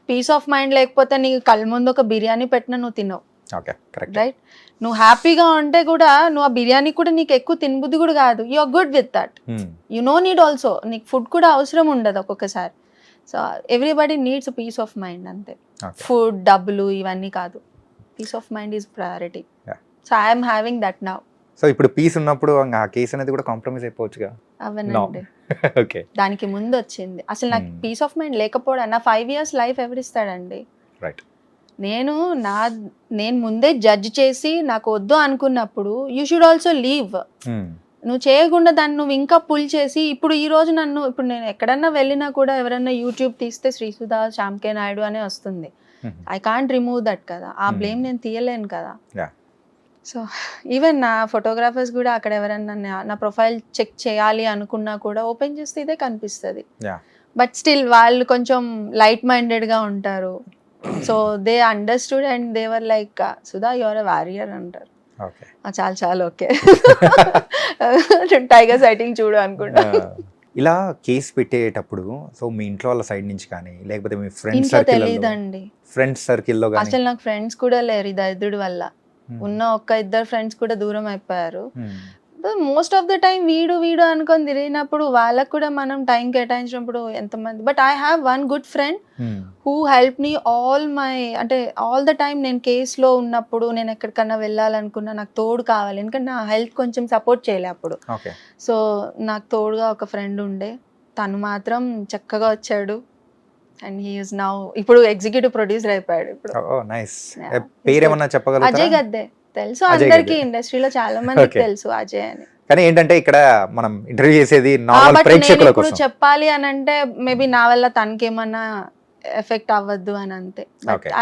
పీస్ ఆఫ్ మైండ్ లేకపోతే నీకు కళ్ళ ముందు ఒక బిర్యానీ పెట్టినా నువ్వు తినవు. Okay, correct. రైట్? నువ్వు హ్యాపీగా ఉంటే కూడా నువ్వు ఆ బిర్యానీ కూడా నీకు ఎక్కువ తినబుద్ధి కూడా కాదు. You are good with that. You know need also. నీకు ఫుడ్ కూడా అవసరం ఉండదు ఒక్కొక్కసారి. So everybody needs peace of mind అంతే. ఫుడ్, డబ్బులు ఇవన్నీ కాదు. Peace of mind is priority. So I'm having that now. So ఇప్పుడు పీస్ ఉన్నప్పుడు ఆ కేసు అనేది కూడా కాంప్రమైజ్ అయిపోవచ్చుగా? అవనండి. ఓకే. దానికి ముందు వచ్చింది అసలు నాకు పీస్ ఆఫ్ మైండ్ లేకపోవడం. నా 5 years లైఫ్ ఎవరిస్తాడండి? రైట్. నేను ముందే జడ్జ్ చేసి నాకు వద్దు అనుకున్నప్పుడు యూ షుడ్ ఆల్సో లీవ్. నువ్వు చేయకుండా దాన్ని నువ్వు ఇంకా పుల్ చేసి ఇప్పుడు ఈ రోజు ఇప్పుడు నేను ఎక్కడన్నా వెళ్ళినా కూడా ఎవరన్నా యూట్యూబ్ తీస్తే శ్రీసుధా, శ్యామ్ కే నాయుడు అనే వస్తుంది. ఐ కాంట్ రిమూవ్ దట్ కదా. ఆ బ్లేమ్ నేను తీయలేను కదా. సో ఈవెన్ నా ఫోటోగ్రాఫర్స్ కూడా అక్కడ ఎవరన్నా నా ప్రొఫైల్ చెక్ చేయాలి అనుకున్నా కూడా ఓపెన్ చేస్తే ఇదే కనిపిస్తుంది. బట్ స్టిల్ వాళ్ళు కొంచెం లైట్ మైండెడ్గా ఉంటారు. So they understood and they were like Sudha you are a warrior అంటారు. చాలా చాలా ఓకే టైగర్ సైటింగ్ చూడు అనుకుంటా. ఇలా కేసు పెట్టేటప్పుడు సో మీ ఇంట్లో వాళ్ళ సైడ్ నుంచి కానీ లేకపోతే మీ ఫ్రెండ్స్ ఇంట్లో సర్కిల్ తెలియదండి. ఫ్రెండ్స్ సర్కిల్లో కానీ అసలు నాకు ఫ్రెండ్స్ కూడా లేరు ఈ దరిద్రుడి వల్ల. ఉన్న 1-2 ఫ్రెండ్స్ కూడా దూరం అయిపోయారు. మోస్ట్ ఆఫ్ ద టైం వీడు అనుకొని తిరిగినప్పుడు వాళ్ళకు కూడా మనం టైం కేటాయించినప్పుడు ఎంతమంది. But I have one good friend who help me all the time. నేను కేసులో ఉన్నప్పుడు నేను ఎక్కడికన్నా వెళ్ళాలనుకున్నా నాకు తోడు కావాలి, ఎందుకంటే నా హెల్త్ కొంచెం సపోర్ట్ చేయలే అప్పుడు. సో నాకు తోడుగా ఒక ఫ్రెండ్ ఉండే, తను మాత్రం చక్కగా వచ్చాడు. అండ్ హీ ఈస్ నౌ ఇప్పుడు ఎగ్జిక్యూటివ్ ప్రొడ్యూసర్ అయిపోయాడు. ఇప్పుడు పేరేమన్నా చెప్పగలరా? అజయ్ గద్దే. తెలుసు అందరికి, ఇండస్ట్రీలో చాలా మందికి తెలుసు అజయ్ అని. కానీ ఏంటంటే ఇక్కడ మనం ఇంటర్వ్యూ చేసేది నార్మల్ ప్రేక్షకుల కోసం. ఇప్పుడు చెప్పాలి అని అంటే మేబీ నా వల్ల తనకేమన్నా ఎఫెక్ట్ అవ్వద్దు అని అంతే.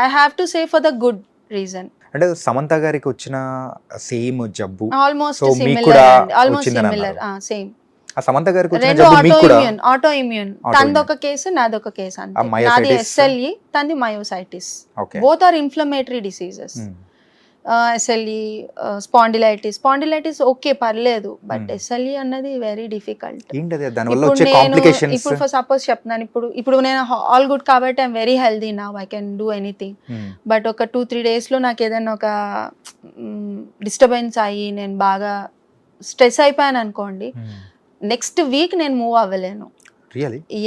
I have to say for the good reason. అంటే సమంత గారికి వచ్చిన సేమ్ జబ్బు ఆల్మోస్ట్ సిమిలర్ సేమ్. ఆ సమంత గారికి వచ్చిన రెండు జబ్బు మీకు కూడా ఆటో ఇమ్యూన్. తందొక కేసు నాదొక కేసు అంతే. నాది SLE, తంది myositis. Both are inflammatory diseases. SLE, spondylitis okay పర్లేదు, బట్ SLE అన్నది వెరీ డిఫికల్ట్. ఇప్పుడు ఫర్ సపోజ్ చెప్తున్నాను, ఇప్పుడు నేను ఆల్ గుడ్ కాబట్టి I'm very healthy now, I can do anything. But ఒక 2-3 days లో నాకు ఏదైనా ఒక డిస్టర్బెన్స్ అయ్యి నేను బాగా స్ట్రెస్ అయిపోయాను అనుకోండి, నెక్స్ట్ వీక్ నేను మూవ్ అవ్వలేను.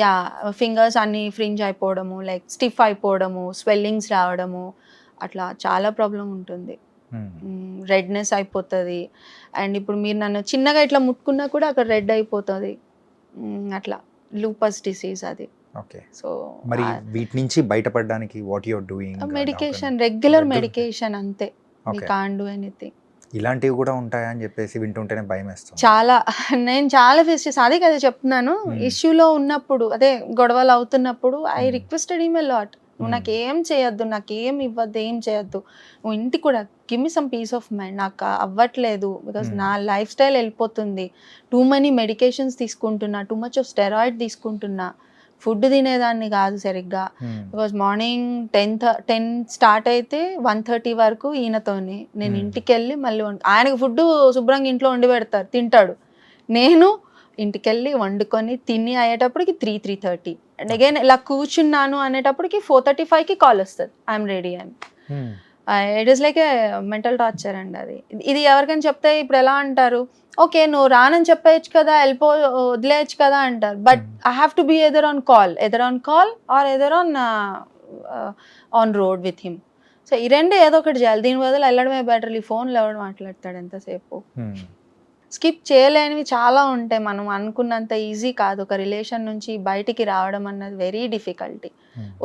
యా, ఫింగర్స్ అన్ని ఫ్రింజ్ అయిపోవడము, లైక్ స్టిఫ్ అయిపోవడము, స్వెల్లింగ్స్ రావడము, అట్లా చాలా ప్రాబ్లం ఉంటుంది. రెడ్నెస్ అయిపోతుంది. అండ్ ఇప్పుడు మీరు నన్ను చిన్నగా ఇట్లా ముట్టుకున్నా కూడా అక్కడ రెడ్ అయిపోతుంది. అట్లా లూపస్ డిసీజ్ అది. సో మరి వీటి నుంచి బయటపడడానికి what you are doing? Medication, regular medication అంతే. We can't do anything. ఇలాంటివి కూడా ఉంటాయని చెప్పేసి వింటుంటేనే భయం వేస్తుంది. నేను చాలా ఫేస్ చేసి, అదే కదా చెప్తున్నాను, ఇష్యూలో ఉన్నప్పుడు, అదే గొడవలు అవుతున్నప్పుడు I requested him a lot. నువ్వు నాకేం చేయొద్దు, నాకేం ఇవ్వద్దు, ఏం చేయొద్దు, నువ్వు ఇంటికి కూడా give me some piece of mind. నాకు అవ్వట్లేదు బికాస్ నా లైఫ్ స్టైల్ వెళ్ళిపోతుంది. టూ మనీ మెడికేషన్స్ తీసుకుంటున్నా, టూ మచ్ ఆఫ్ స్టెరాయిడ్ తీసుకుంటున్నా, ఫుడ్ తినేదాన్ని కాదు సరిగ్గా. బికాజ్ మార్నింగ్ 10 స్టార్ట్ అయితే 1:30 వరకు ఈయనతోని నేను ఇంటికి వెళ్ళి మళ్ళీ ఆయనకు ఫుడ్ శుభ్రంగా ఇంట్లో వండి పెడతారు, తింటాడు. నేను ఇంటికి వెళ్ళి వండుకొని తిని అయ్యేటప్పటికి 3-3:30. అండ్ అగైన్ ఇలా కూర్చున్నాను అనేటప్పటికి 4:35కి కాల్ వస్తుంది, ఐఎమ్ రెడీ అని. It is like A mental torture అండి అది. ఇది ఎవరికైనా చెప్తే ఇప్పుడు ఎలా అంటారు, ఓకే నువ్వు రానని చెప్పేయచ్చు కదా, వదిలేయచ్చు కదా అంటారు. But I have to be either on call or either on road with him. So ఈ రెండు ఏదో ఒకటి చేయాలి. దీని బదులు వెళ్ళడమే బెటర్. ఈ ఫోన్లో ఎవడు మాట్లాడతాడు ఎంతసేపు. స్కిప్ చేయలేనివి చాలా ఉంటాయి. మనం అనుకున్నంత ఈజీ కాదు. ఒక రిలేషన్ నుంచి బయటికి రావడం అన్నది వెరీ డిఫికల్టీ.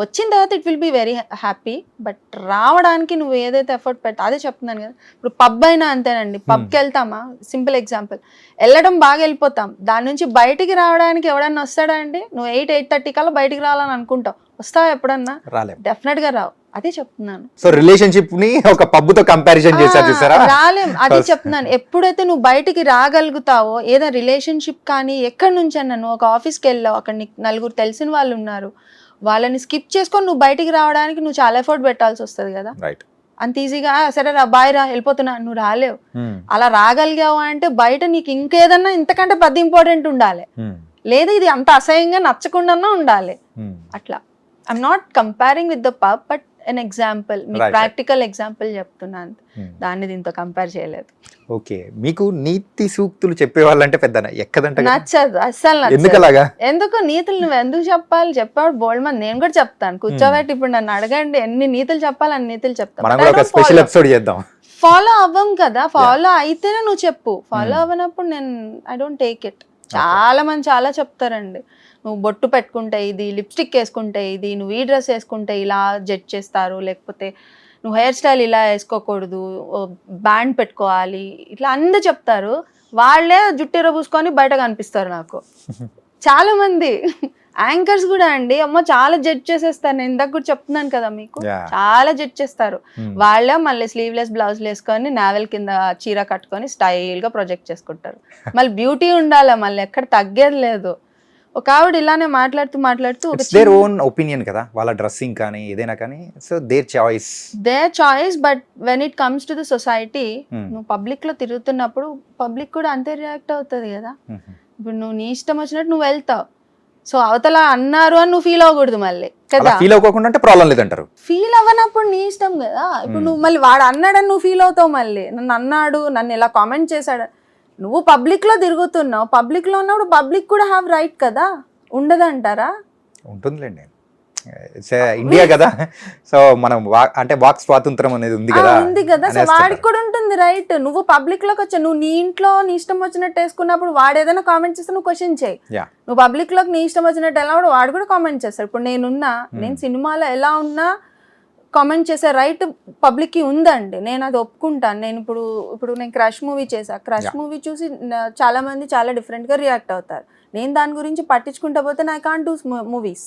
వచ్చిన తర్వాత it will be very happy, but రావడానికి నువ్వు ఏదైతే ఎఫర్ట్ పెట్టా అదే చెప్తున్నాను కదా. ఇప్పుడు పబ్ అయినా అంతేనండి. పబ్కి వెళ్తామా, సింపుల్ ఎగ్జాంపుల్, వెళ్ళడం బాగా వెళ్ళిపోతాం, దాని నుంచి బయటికి రావడానికి ఎవడన్నా వస్తాడా అండి? నువ్వు 8:30 కల్లా బయటికి రావాలని అనుకుంటావు, వస్తావా ఎప్పుడన్నా? డెఫినెట్ గా రావు. అదే చెప్తున్నాను. సో రిలేషన్షిప్ ని ఒక పబ్ తో కంపారిజన్ చేశారు చూసారా? రాలేం. అదే చెప్తున్నాను. ఎప్పుడైతే నువ్వు బయటికి రాగలుగుతావో, ఏదైనా రిలేషన్షిప్ కానీ ఎక్కడి నుంచి అన్నా, నువ్వు ఒక ఆఫీస్కి వెళ్ళావు, అక్కడ నీకు నలుగురు తెలిసిన వాళ్ళు ఉన్నారు, వాళ్ళని స్కిప్ చేసుకొని నువ్వు బయటికి రావడానికి నువ్వు చాలా ఎఫర్ట్ పెట్టాల్సి వస్తుంది కదా. అంత ఈజీగా సరే రా బాయ్ రా వెళ్ళిపోతున్నా నువ్వు రాలేవు. అలా రాగలిగావు అంటే బయట నీకు ఇంకేదన్నా ఇంతకంటే పెద్ద ఇంపార్టెంట్ ఉండాలి, లేదా ఇది అంత అసహ్యంగా నచ్చకుండా ఉండాలి. అట్లా I'm not comparing with the pub, but an example, మీకు ప్రాక్టికల్ ఎగ్జాంపుల్ చెప్తున్నాను. దాన్ని దీంతో కంపేర్ చేయలేదు. ఓకే, మీకు నీతి సూక్తులు చెప్పేవాళ్ళంటే పెద్ద ఎక్కదంటే నచ్చదు అస్సలు. ఎందుకు నీతులు నువ్వు ఎందుకు చెప్పాలి? చెప్పాడు బోల్డ్ మంది. నేను కూడా చెప్తాను, కూర్చోబెట్టి ఇప్పుడు నన్ను అడగండి ఎన్ని నీతులు చెప్పాలి అన్ని నీతులు చెప్తాను. ఫాలో అవ్వం కదా. ఫాలో అయితేనే నువ్వు చెప్పు. ఫాలో అవ్వనప్పుడు నేను ఐ డోంట్ టేక్ ఇట్. చాలా మంది చాలా చెప్తారండి, నువ్వు బొట్టు పెట్టుకుంటే ఇది, లిప్స్టిక్ వేసుకుంటే ఇది, నువ్వు ఈ డ్రెస్ వేసుకుంటే ఇలా జడ్జ్ చేస్తారు, లేకపోతే నువ్వు హెయిర్ స్టైల్ ఇలా వేసుకోకూడదు, బ్యాండ్ పెట్టుకోవాలి, ఇట్లా అందరూ చెప్తారు. వాళ్ళే జుట్టెర పూసుకొని బయట కనిపిస్తారు నాకు. చాలా మంది యాంకర్స్ కూడా అండి, అమ్మో చాలా జడ్జ్ చేసేస్తారు. నేను ఇందాక కూడా చెప్తున్నాను కదా మీకు, చాలా జడ్జ్ చేస్తారు. వాళ్ళే మళ్ళీ స్లీవ్లెస్ బ్లౌజ్ వేసుకొని నావెల్ కింద చీర కట్టుకొని స్టైల్ గా ప్రొజెక్ట్ చేసుకుంటారు. మళ్ళీ బ్యూటీ ఉండాలి, మళ్ళీ ఎక్కడ తగ్గేది లేదు. ఒక ఆవిడ ఇలానే మాట్లాడుతూ దేర్ ఓన్ ఒపీనియన్ కదా, వాళ్ళ డ్రెస్సింగ్ కానీ ఏదైనా కానీ. So their choice, but when it comes to the society, నువ్వు పబ్లిక్ లో తిరుగుతున్నప్పుడు పబ్లిక్ కూడా అంతే రియాక్ట్ అవుతుంది కదా. ఇప్పుడు నువ్వు నీ ఇష్టం వచ్చినట్టు నువ్వు వెళ్తావు, సో అవతల అన్నారు అని నువ్వు ఫీల్ అవ్వకూడదు మళ్ళీ కదా. ఫీల్ అవ్వకుండా ప్రాబ్లం లేదంటారు. ఫీల్ అవ్వనప్పుడు నీ ఇష్టం కదా. ఇప్పుడు నువ్వు మళ్ళీ వాడు అన్నాడని నువ్వు ఫీల్ అవుతావు, మళ్ళీ నన్ను అన్నాడు, నన్ను ఇలా కామెంట్ చేశాడు. నువ్వు పబ్లిక్ లో తిరుగుతున్నావు, పబ్లిక్ లో ఉన్నప్పుడు పబ్లిక్ కూడా హ్యావ్ రైట్ కదా, ఉండదంటారా? ఉంటుందిలేండి, ఇండియా కదా. సో మనం అంటే వాక్ స్వాతంత్రం అనేది ఉంది కదా. సో వాడికి కూడా ఉంటుంది రైట్. నువ్వు పబ్లిక్ లోకి వచ్చా, నువ్వు నీ ఇంట్లో నీ ఇష్టం వచ్చినట్టు వేసుకున్నప్పుడు వాడు ఏదైనా కామెంట్ చేస్తే నువ్వు క్వశ్చన్ చేయి. నువ్వు పబ్లిక్ లోకి నీ ఇష్టం వచ్చినట్టు ఎలా వాడు కూడా కామెంట్ చేస్తాడు. ఇప్పుడు నేను సినిమాలో ఎలా ఉన్నా కామెంట్ చేసే రైట్ పబ్లిక్ కి ఉందండి, నేను అది ఒప్పుకుంటాను. నేను ఇప్పుడు నేను క్రష్ మూవీ చేశా. క్రష్ మూవీ చూసి చాలా మంది చాలా డిఫరెంట్ గా రియాక్ట్ అవుతారు. నేను దాని గురించి పట్టించుకుంటా పోతే ఐ కాంట్ డూ మూవీస్.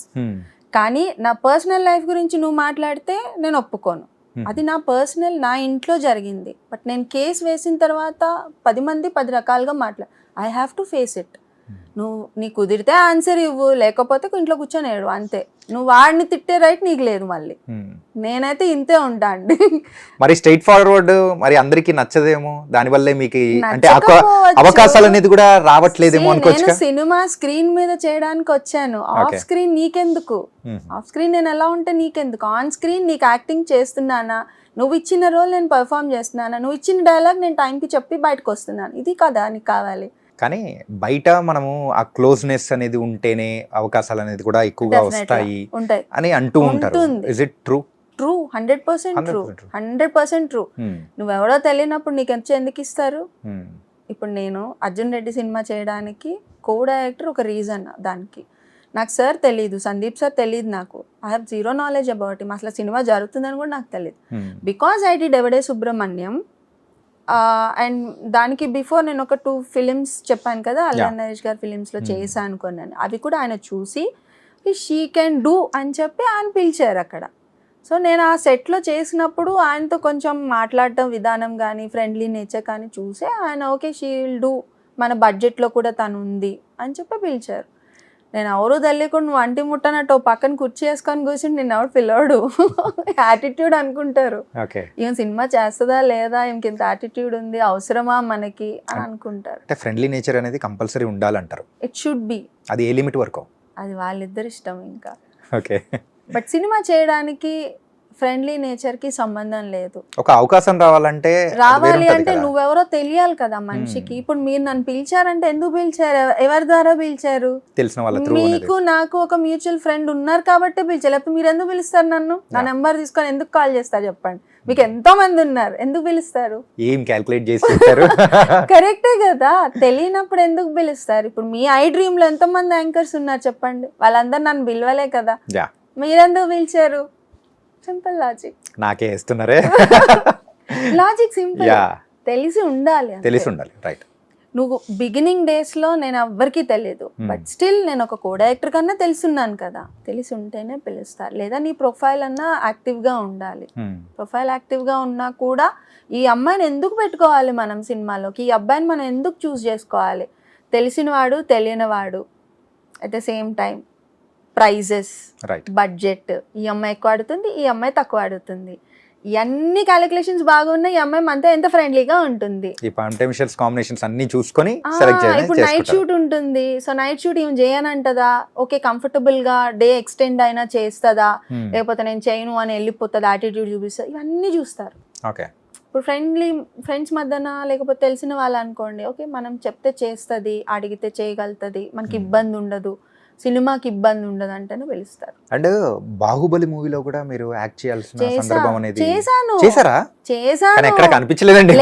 కానీ నా పర్సనల్ లైఫ్ గురించి నువ్వు మాట్లాడితే నేను ఒప్పుకోను. అది నా పర్సనల్, నా ఇంట్లో జరిగింది. బట్ నేను కేసు వేసిన తర్వాత 10 మంది 10 రకాలుగా I have to face it. నువ్వు నీకు కుదిరితే ఆన్సర్ ఇవ్వు, లేకపోతే ఇంట్లో కూర్చొని ఏడు, అంతే. నువ్వు వాడిని తిట్టే రైట్ నీకు లేదు. మళ్ళీ నేనైతే ఇంతే ఉంటా అండి. మరి స్ట్రైట్ ఫార్వర్డ్ మరి అందరికి నచ్చదేమో, దానివల్లే మీకు అంటే అవకాశాలు అనేది కూడా రావట్లేదేమో అనుకోవచ్చు. నేను సినిమా స్క్రీన్ మీద చేయడానికి వచ్చాను, ఆఫ్ స్క్రీన్ నీకెందుకు? ఆఫ్ స్క్రీన్ నేను ఎలా ఉంటే నీకెందుకు? ఆన్ స్క్రీన్ నీకు యాక్టింగ్ చేస్తున్నానా, నువ్వు ఇచ్చిన రోల్ నేను పర్ఫామ్ చేస్తున్నానా, నువ్వు ఇచ్చిన డైలాగ్ నేను టైంకి చెప్పి బయటకు వస్తున్నాను, ఇది కదా నీకు కావాలి. కానీ బయట మనము ఆ క్లోజ్నెస్ అనేది ఉంటేనే అవకాశాలు అనేది కూడా ఎక్కువగా వస్తాయి అని అంటూ ఉంటారు. Is it true? True, 100% true, 100% true. నువ్వెవడో తెలియనప్పుడు నీకు ఎందుకు ఇస్తారు? ఇప్పుడు నేను అర్జున్ రెడ్డి సినిమా చేయడానికి కో డైరెక్టర్ ఒక రీజన్. దానికి నాకు సార్ తెలీదు, సందీప్ సార్ తెలీదు, నాకు I have zero knowledge about him. అసలు సినిమా జరుగుతుందని కూడా నాకు తెలియదు. Because I did Yevade Subrahmanyam, and దానికి బిఫోర్ నేను ఒక 2 ఫిలిమ్స్ చెప్పాను కదా, అల్లాన్ నరేష్ గారి ఫిలిమ్స్లో చేశాను అనుకున్నాను. అవి కూడా ఆయన చూసి షీ కెన్ డూ అని చెప్పి ఆయన పిలిచారు అక్కడ. సో నేను ఆ సెట్లో చేసినప్పుడు ఆయనతో కొంచెం మాట్లాడటం విధానం కానీ ఫ్రెండ్లీ నేచర్ కానీ చూసే ఆయన ఓకే షీ విల్ డూ, మన బడ్జెట్లో కూడా తను ఉంది అని చెప్పి పిలిచారు. నేను ఎవరు తెలియకుండా నువ్వు అంటి ముట్టనట్టు పక్కన కుర్చీ వేసుకొని కూర్చుని నేను ఎవరు పిలవడు, యాటిట్యూడ్ అనుకుంటారు. ఈమె సినిమా చేస్తుందా లేదా, ఈమెకి ఇంత యాటిట్యూడ్ ఉంది, అవసరమా మనకి అని అనుకుంటారు. అంటే ఫ్రెండ్లీ నేచర్ అనేది కంపల్సరీ ఉండాలంటారు. It should be. అది ఏ లిమిట్ వరకు? అది వాళ్ళిద్దరు ఇష్టం ఇంకా. ఓకే. బట్ సినిమా చేయడానికి ఫ్రెండ్లీ నేచర్ కి సంబంధం లేదు. ఒక అవకాశం రావాలంటే రావాలి అంటే నువ్వెవరో తెలియాలి కదా మనిషికి. ఇప్పుడు మీరు నన్ను పిలిచారంటే ఎందుకు పిలిచారు, ఎవరి ద్వారా పిలిచారు? తెలిసిన వాళ్ళ through మీకు నాకు ఒక మ్యూచువల్ ఫ్రెండ్ ఉన్నారు కాబట్టి పిలిచారు, లేకపోతే మీరు ఎందుకు పిలుస్తారు నన్ను? నా నెంబర్ తీసుకొని ఎందుకు కాల్ చేస్తారు చెప్పండి? మీకు ఎంతో మంది ఉన్నారు, ఎందుకు పిలుస్తారు? ఏం క్యాల్కులేట్ చేసి పెట్టారు? కరెక్టే కదా, తెలియనప్పుడు ఎందుకు పిలుస్తారు? ఇప్పుడు మీ ఐ డ్రీమ్ లో ఎంతో మంది యాంకర్స్ ఉన్నారు చెప్పండి, వాళ్ళందరూ నన్ను పిలవలే కదా, మీరెందుకు పిలిచారు? Simple logic. నాకే వేస్తున్నారే లాజిక్ సింపుల్, తెలిసి ఉండాలి, తెలిసి ఉండాలి. రైట్. నువ్వు బిగినింగ్ డేస్ లో నేను ఎవ్వరికీ తెలియదు, బట్ స్టిల్ నేను ఒక కో డైరెక్టర్ కన్నా తెలుసున్నాను కదా, తెలిసి ఉంటేనే పిలుస్తారు. లేదా నీ ప్రొఫైల్ అన్నా యాక్టివ్ గా ఉండాలి. ప్రొఫైల్ యాక్టివ్ గా ఉన్నా కూడా ఈ అమ్మాయిని ఎందుకు పెట్టుకోవాలి మనం సినిమాలోకి, ఈ అబ్బాయిని మనం ఎందుకు చూస్ చేసుకోవాలి? తెలిసినవాడు తెలియనివాడు, at the same time prices, budget, ఈ అమ్మాయి ఎక్కువ ఆడుతుంది, ఈ అమ్మాయి తక్కువ ఆడుతుంది, ఇవన్నీ క్యాలిక్యులేషన్స్ బాగున్నాయి, ఈ అమ్మాయి మనతో ఎంత ఫ్రెండ్లీగా ఉంటుంది. ఈ పొటెన్షియల్స్ కాంబినేషన్స్ అన్ని చూసుకొని సెలెక్ట్ చేయాలి. ఇప్పుడు నైట్ షూట్ ఉంటుంది, సో నైట్ షూట్ ఏం చేయనంటదా, ఓకే కంఫర్టబుల్ గా డే ఎక్స్టెండ్ అయినా చేస్తుందా, లేకపోతే నేను చేయను అని వెళ్ళిపోతుంది, యాటిట్యూడ్ చూపిస్తుంది, ఇవన్నీ చూస్తారు. ఓకే. ఇప్పుడు ఫ్రెండ్స్ మధ్యన లేకపోతే తెలిసిన వాళ్ళు అనుకోండి, ఓకే మనం చెప్తే చేస్తుంది, అడిగితే చేయగలుగుతుంది, మనకి ఇబ్బంది ఉండదు, సినిమాకి ఇబ్బంది ఉండదు అంటేనే పిలుస్తారు. అండ్ బాహుబలి మూవీలో కూడా మీరు యాక్ట్ చేయాల్సిన సందర్భం అనేది చేశాను. కానీ ఎక్కడ కనిపించలేదండి.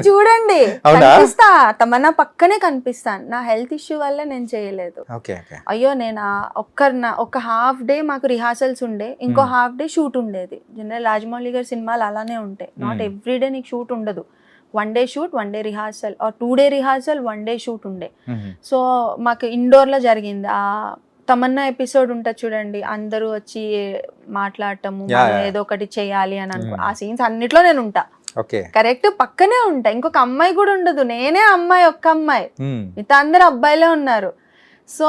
చూడండి, కనిపిస్తా, తమన్నా పక్కనే కనిపిస్తాను. నా హెల్త్ ఇష్యూ వల్ల నేను చేయలేదు. అయ్యో నేను ఒక హాఫ్ డే మాకు రిహార్సల్స్ ఉండే, ఇంకో హాఫ్ డే షూట్ ఉండేది. జనరల్ రాజమౌళి గారి సినిమాలు అలానే ఉంటాయి, నాట్ ఎవ్రీ డే నీకు షూట్ ఉండదు. 1 day shoot, 1 day rehearsal, or 2 day rehearsal, 1 day shoot ఉండే. సో మాకు ఇండోర్ లో జరిగింది. ఆ తమన్నా ఎపిసోడ్ ఉంటుంది చూడండి, అందరూ వచ్చి మాట్లాడటము, ఏదో ఒకటి చేయాలి అని అనుకో, ఆ సీన్స్ అన్నిట్లో నేను ఉంటా. కరెక్ట్, పక్కనే ఉంటా. ఇంకొక అమ్మాయి కూడా ఉండదు, నేనే అమ్మాయి, ఒక్క అమ్మాయి, మిగతా అందరు అబ్బాయిలే ఉన్నారు. సో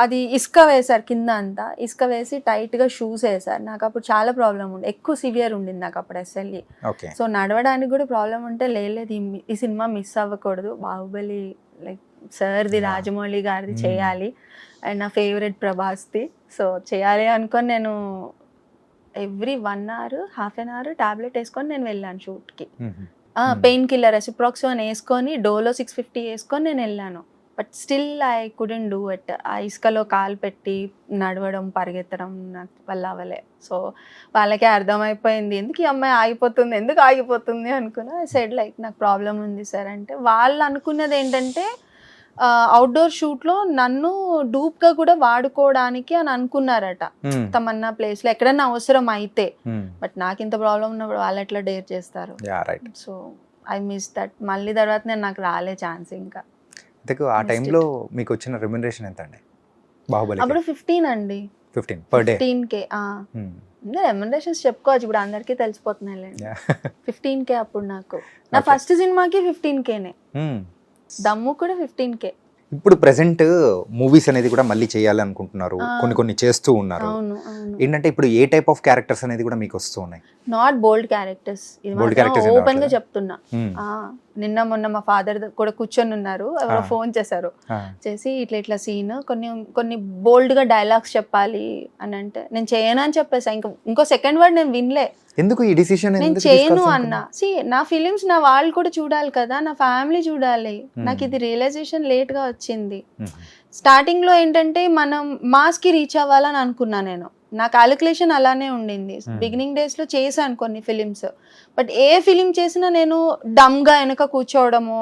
అది ఇసుక వేశారు, కింద అంతా ఇసుక వేసి టైట్ గా షూస్ వేశారు. నాకు అప్పుడు చాలా ప్రాబ్లం ఉండే, ఎక్కువ సివియర్ ఉండింది నాకు అప్పుడు ఎస్ఎల్ఈ. సో నడవడానికి కూడా ప్రాబ్లం ఉంటే లేదు ఈ సినిమా మిస్ అవ్వకూడదు, బాహుబలి లైక్ సార్ది, రాజమౌళి గారిది చేయాలి, అండ్ నా ఫేవరెట్ ప్రభాస్ది, సో చేయాలి అనుకొని నేను every 1 hour, half an hour tablet వేసుకొని నేను వెళ్ళాను షూట్కి. పెయిన్ కిల్లర్ రెసిప్రాక్సోన్ వేసుకొని, డోలో 650 వేసుకొని నేను వెళ్ళాను. But still I couldn't do it. ఆ ఇసుకలో కాలు పెట్టి నడవడం, పరిగెత్తడం నాకు వల్ల అవ్వలే. సో వాళ్ళకే అర్థమైపోయింది ఎందుకు ఈ అమ్మాయి ఆగిపోతుంది అనుకున్నా. ఐ సెడ్ లైక్ నాకు ప్రాబ్లం ఉంది సార్ అంటే, వాళ్ళు అనుకున్నది ఏంటంటే అవుట్డోర్ షూట్ లో నన్ను డూప్ గా కూడా వాడుకోవడానికి అని అనుకున్నారట, తమన్నా ప్లేస్ లో ఎక్కడన్నా అవసరం అయితే. బట్ నాకు ఇంత ప్రాబ్లం ఉన్నప్పుడు వాళ్ళు ఎట్లా డేర్ చేస్తారు? So I miss that. మళ్ళీ తర్వాత నాకు రాలే ఛాన్స్. ఇంకా ఆ టైంలో మీకు వచ్చిన రెమ్యునరేషన్ ఎంత అండి బాహుబలి? అప్పుడు 15 అండి. 15 per day. 15K. రెమ్యునరేషన్స్ చెప్పుకోవచ్చు, ఇప్పుడు అందరికీ తెలిసిపోతున్నాయి. 15K అప్పుడు నాకు. నా ఫస్ట్ సినిమాకి 15Kనే, దమ్ము కూడా 15K. ఇప్పుడు ప్రెసెంట్ మూవీస్ అనేది కూడా మళ్ళీ చేయాలి అనుకుంటున్నారు, కొన్ని చేస్తూ ఉన్నారు. ఏంటంటే ఇప్పుడు ఏ టైప్ ఆఫ్ క్యారెక్టర్స్ అనేది కూడా మీకు వస్తూ ఉన్నాయి? నాట్ బోల్డ్ క్యారెక్టర్స్, ఓపెన్ గా చెప్తున్నా. నిన్న మొన్న మా ఫాదర్ కూడా కూర్చొని ఉన్నారు, ఎవరో ఫోన్ చేశారు, చేసి ఇట్లా సీన్ కొన్ని బోల్డ్ గా డైలాగ్స్ చెప్పాలి అని అంటే నేను చేయను అని చెప్పేసా. ఇంకో సెకండ్ వర్డ్ నేను వినలే. ఎందుకు ఈ డిసిషన్? నేను చేయను అన్నా. నా ఫిలిమ్స్ నా వాళ్ళు కూడా చూడాలి కదా, నా ఫ్యామిలీ చూడాలి. నాకు ఇది రియలైజేషన్ లేట్ గా వచ్చింది. స్టార్టింగ్ లో ఏంటంటే మనం మాస్ కి రీచ్ అవ్వాలని అనుకున్నా నేను, నా క్యాలిక్యులేషన్ అలానే ఉండింది. బిగినింగ్ డేస్ లో చేశాను కొన్ని ఫిలిమ్స్, బట్ ఏ ఫిలిం చేసినా నేను డమ్ గా వెనక కూర్చోవడము,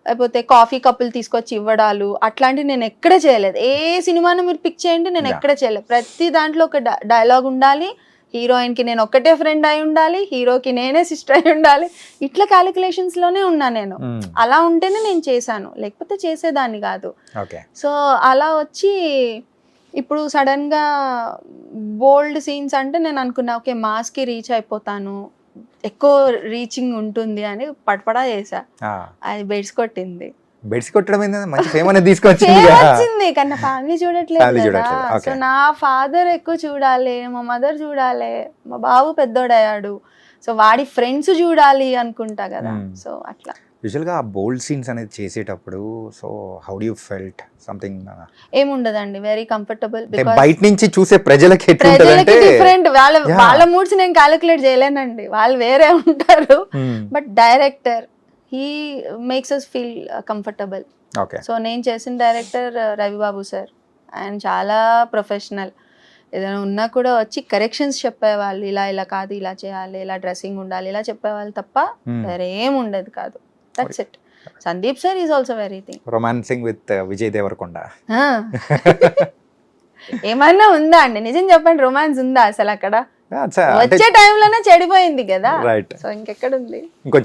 లేకపోతే కాఫీ కప్పులు తీసుకొచ్చి ఇవ్వడాలు, అట్లాంటివి నేను ఎక్కడ చేయలేదు. ఏ సినిమాను మీరు పిక్ చేయండి, నేను ఎక్కడ చేయలేదు. ప్రతి దాంట్లో ఒక డైలాగ్ ఉండాలి, హీరోయిన్ కి నేను ఒక్కటే ఫ్రెండ్ అయి ఉండాలి, హీరోకి నేనే సిస్టర్ అయి ఉండాలి, ఇట్లా క్యాలిక్యులేషన్స్ లోనే ఉన్నా నేను. అలా ఉంటేనే నేను చేశాను, లేకపోతే చేసేదాన్ని కాదు. సో అలా వచ్చి ఇప్పుడు సడన్ గా బోల్డ్ సీన్స్ అంటే నేను అనుకున్నా ఓకే మాస్ కి రీచ్ అయిపోతాను, ఎక్కువ రీచింగ్ ఉంటుంది అని పడపడా చేసా. అది బెడ్స్ కొట్టింది. బెడ్స్ కొట్టడం మంచి ఫేమ్ అనేది తీసుకొచ్చింది కానీ ఫ్యామిలీ చూడట్లేదు. సో నా ఫాదర్ ఎక్కువ చూడాలి, మా మదర్ చూడాలి, మా బాబు పెద్దోడయ్యాడు, సో వాడి ఫ్రెండ్స్ చూడాలి అనుకుంటా కదా. సో అట్లా యూజువల్గా ఆ బోల్డ్ సీన్స్ అనేది చేసేటప్పుడు so how do you felt something ఏముండదండి, వెరీ కంఫర్టబుల్. బయట నుంచి చూసే ప్రజలకి ఎట్లుంటది ప్రజలకి అంటే డిఫరెంట్, వాళ్ళ మూడ్స్ నేను క్యాలిక్యులేట్ చేయలేనండి, వాళ్ళు వేరే ఉంటారు. But director he makes us feel comfortable. Okay so నేను చేసిన డైరెక్టర్ రవిబాబు సార్, ఆయన చాలా ప్రొఫెషనల్. ఏదైనా ఉన్నా కూడా వచ్చి కరెక్షన్స్ చెప్పేవాళ్ళు, ఇలా ఇలా కాదు, ఇలా చేయాలి, ఇలా డ్రెస్సింగ్ ఉండాలి, ఇలా చెప్పేవాళ్ళు తప్ప వేరే ఏం ఉండదు కాదు. That's it. Sandeep sir is also very thing. Romancing with Vijay Devarakonda ఏమన్నా ఉందా అండి, నిజం చెప్పండి, రొమాన్స్ ఉందా అసలు అక్కడ? అంటే వచ్చే టైంలోనే చెడిపోయింది కదా, రైట్ సో ఇంకెక్కడ ఉంది? ఇంకొంచెం